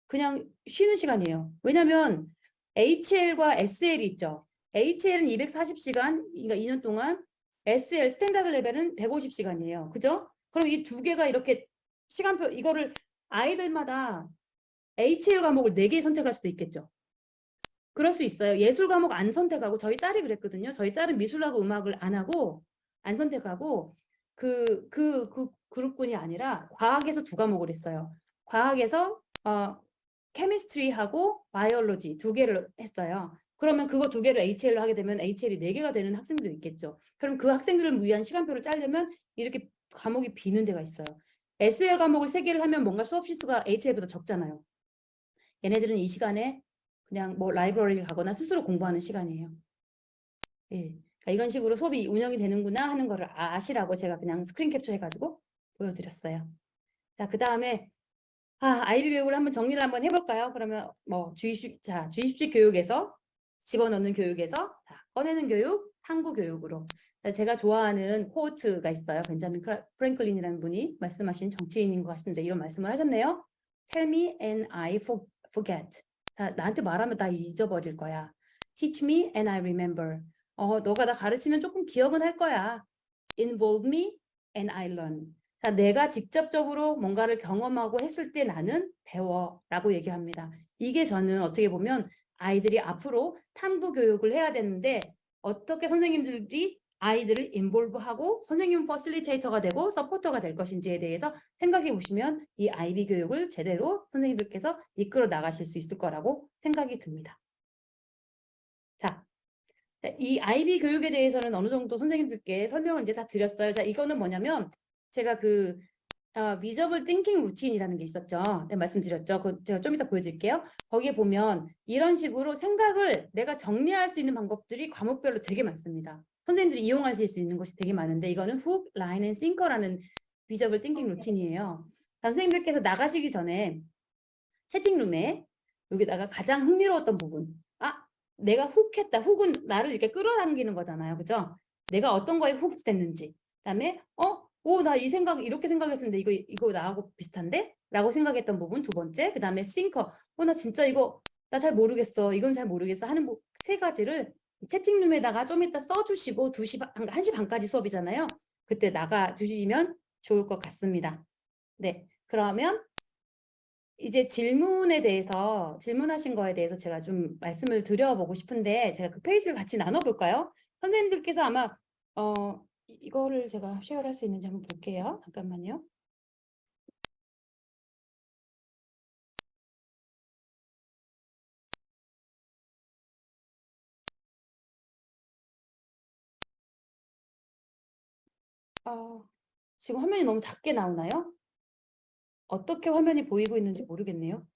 그냥 쉬는 시간이에요. 왜냐하면 HL과 SL이 있죠. HL은 240시간, 그러니까 2년 동안, SL 스탠다드 레벨은 150시간이에요. 그죠? 그럼 이 두 개가 이렇게 시간표 이거를 아이들마다 HL 과목을 4개 선택할 수도 있겠죠. 그럴 수 있어요. 예술 과목 안 선택하고 저희 딸이 그랬거든요. 저희 딸은 미술하고 음악을 안 하고 안 선택하고 그 그룹군이 아니라 과학에서 2과목을 했어요. 과학에서 케미스트리하고 바이올로지 2개를 했어요. 그러면 그거 2개를 HL로 하게 되면 HL이 4개가 되는 학생들도 있겠죠. 그럼 그 학생들을 위한 시간표를 짜려면 이렇게 과목이 비는 데가 있어요. SL 과목을 3개를 하면 뭔가 수업 실수가 HL보다 적잖아요. 얘네들은 이 시간에 그냥 뭐 라이브러리를 가거나 스스로 공부하는 시간이에요. 예. 그러니까 이런 식으로 수업이 운영이 되는구나 하는 거를 아시라고 제가 그냥 스크린 캡처 해가지고 보여드렸어요. 자, 그 다음에 아이비 교육을 한번 정리를 한번 해볼까요? 그러면 뭐 주입식 교육에서 집어넣는 교육에서 꺼내는 교육, 탐구 교육으로. 제가 좋아하는 코트가 있어요. 벤자민 프랭클린이라는 분이 말씀하신 정치인인 것 같은데 이런 말씀을 하셨네요. Tell me and I forget. 나한테 말하면 나 잊어버릴 거야. Teach me and I remember. 너가 나 가르치면 조금 기억은 할 거야. Involve me and I learn. 자, 내가 직접적으로 뭔가를 경험하고 했을 때 나는 배워라고 얘기합니다. 이게 저는 어떻게 보면 아이들이 앞으로 탐구 교육을 해야 되는데 어떻게 선생님들이 아이들을 인볼브하고 선생님 퍼실리테이터가 되고 서포터가 될 것인지에 대해서 생각해 보시면 이 아이비 교육을 제대로 선생님들께서 이끌어 나가실 수 있을 거라고 생각이 듭니다. 자, 이 아이비 교육에 대해서는 어느 정도 선생님들께 설명을 이제 다 드렸어요. 자, 이거는 뭐냐면 제가 비저블 띵킹 루틴이라는 게 있었죠. 네, 말씀드렸죠. 그거 제가 좀 이따 보여드릴게요. 거기에 보면 이런 식으로 생각을 내가 정리할 수 있는 방법들이 과목별로 되게 많습니다. 선생님들이 이용하실 수 있는 것이 되게 많은데 이거는 훅, 라인 앤 싱커라는 비저블 띵킹 루틴이에요. 선생님들께서 나가시기 전에 채팅룸에 여기다가 가장 흥미로웠던 부분 내가 훅했다. 훅은 나를 이렇게 끌어당기는 거잖아요. 그죠? 내가 어떤 거에 훅 됐는지 그다음에 나 이 생각 이렇게 생각했었는데 이거 나하고 비슷한데? 라고 생각했던 부분 2번째. 그 다음에 싱커. 나 진짜 이거 나 잘 모르겠어. 이건 잘 모르겠어 하는 3가지를 채팅룸에다가 좀 이따 써주시고 1시 반까지 수업이잖아요. 그때 나가 주시면 좋을 것 같습니다. 네, 그러면 이제 질문하신 거에 대해서 제가 좀 말씀을 드려보고 싶은데 제가 그 페이지를 같이 나눠볼까요? 선생님들께서 아마 이거를 제가 쉐어할 수 있는지 한번 볼게요. 잠깐만요. 지금 화면이 너무 작게 나오나요? 어떻게 화면이 보이고 있는지 모르겠네요.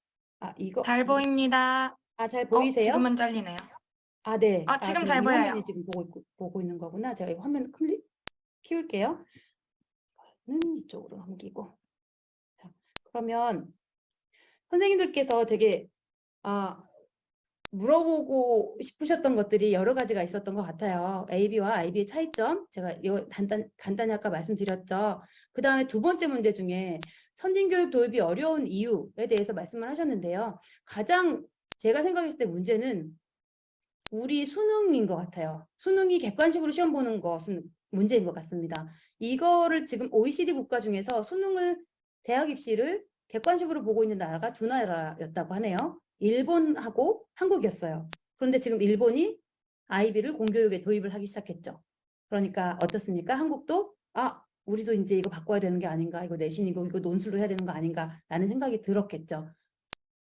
이거 잘 보입니다. 잘 보이세요? 지금은 잘리네요. 네. 지금 그럼 잘 이 보여요. 화면이 지금 보고 있는 거구나. 제가 이거 화면 키울게요. 이쪽으로 넘기고. 자, 그러면 선생님들께서 되게 물어보고 싶으셨던 것들이 여러 가지가 있었던 것 같아요. AB와 IB의 차이점 제가 이거 간단히 아까 말씀드렸죠. 그 다음에 2번째 문제 중에 선진교육 도입이 어려운 이유에 대해서 말씀을 하셨는데요. 가장 제가 생각했을 때 문제는 우리 수능인 것 같아요. 수능이 객관식으로 시험 보는 것은 문제인 것 같습니다. 이거를 지금 OECD 국가 중에서 대학 입시를 객관식으로 보고 있는 나라가 2나라였다고 하네요. 일본하고 한국이었어요. 그런데 지금 일본이 아이비를 공교육에 도입을 하기 시작했죠. 그러니까 어떻습니까? 한국도 우리도 이제 이거 바꿔야 되는 게 아닌가, 이거 내신이고 이거 논술로 해야 되는 거 아닌가라는 생각이 들었겠죠.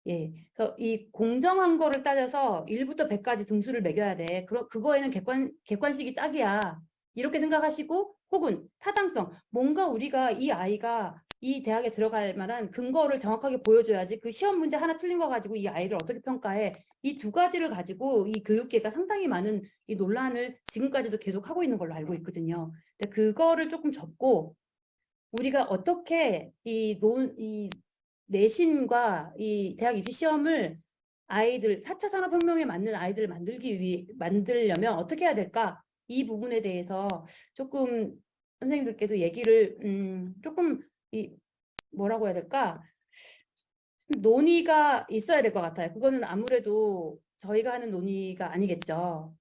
예, 그래서 이 공정한 거를 따져서 1부터 100까지 등수를 매겨야 돼. 그거에는 객관식이 딱이야. 이렇게 생각하시고 혹은 타당성, 뭔가 우리가 이 아이가 이 대학에 들어갈 만한 근거를 정확하게 보여줘야지 그 시험 문제 하나 틀린 거 가지고 이 아이를 어떻게 평가해. 이 두 가지를 가지고 이 교육계가 상당히 많은 이 논란을 지금까지도 계속 하고 있는 걸로 알고 있거든요. 근데 그거를 조금 접고 우리가 어떻게 이 내신과 이 대학 입시 시험을 아이들 4차 산업혁명에 맞는 아이들을 만들려면 어떻게 해야 될까? 이 부분에 대해서 조금 선생님들께서 얘기를 조금 뭐라고 해야 될까? 논의가 있어야 될 것 같아요. 그거는 아무래도 저희가 하는 논의가 아니겠죠.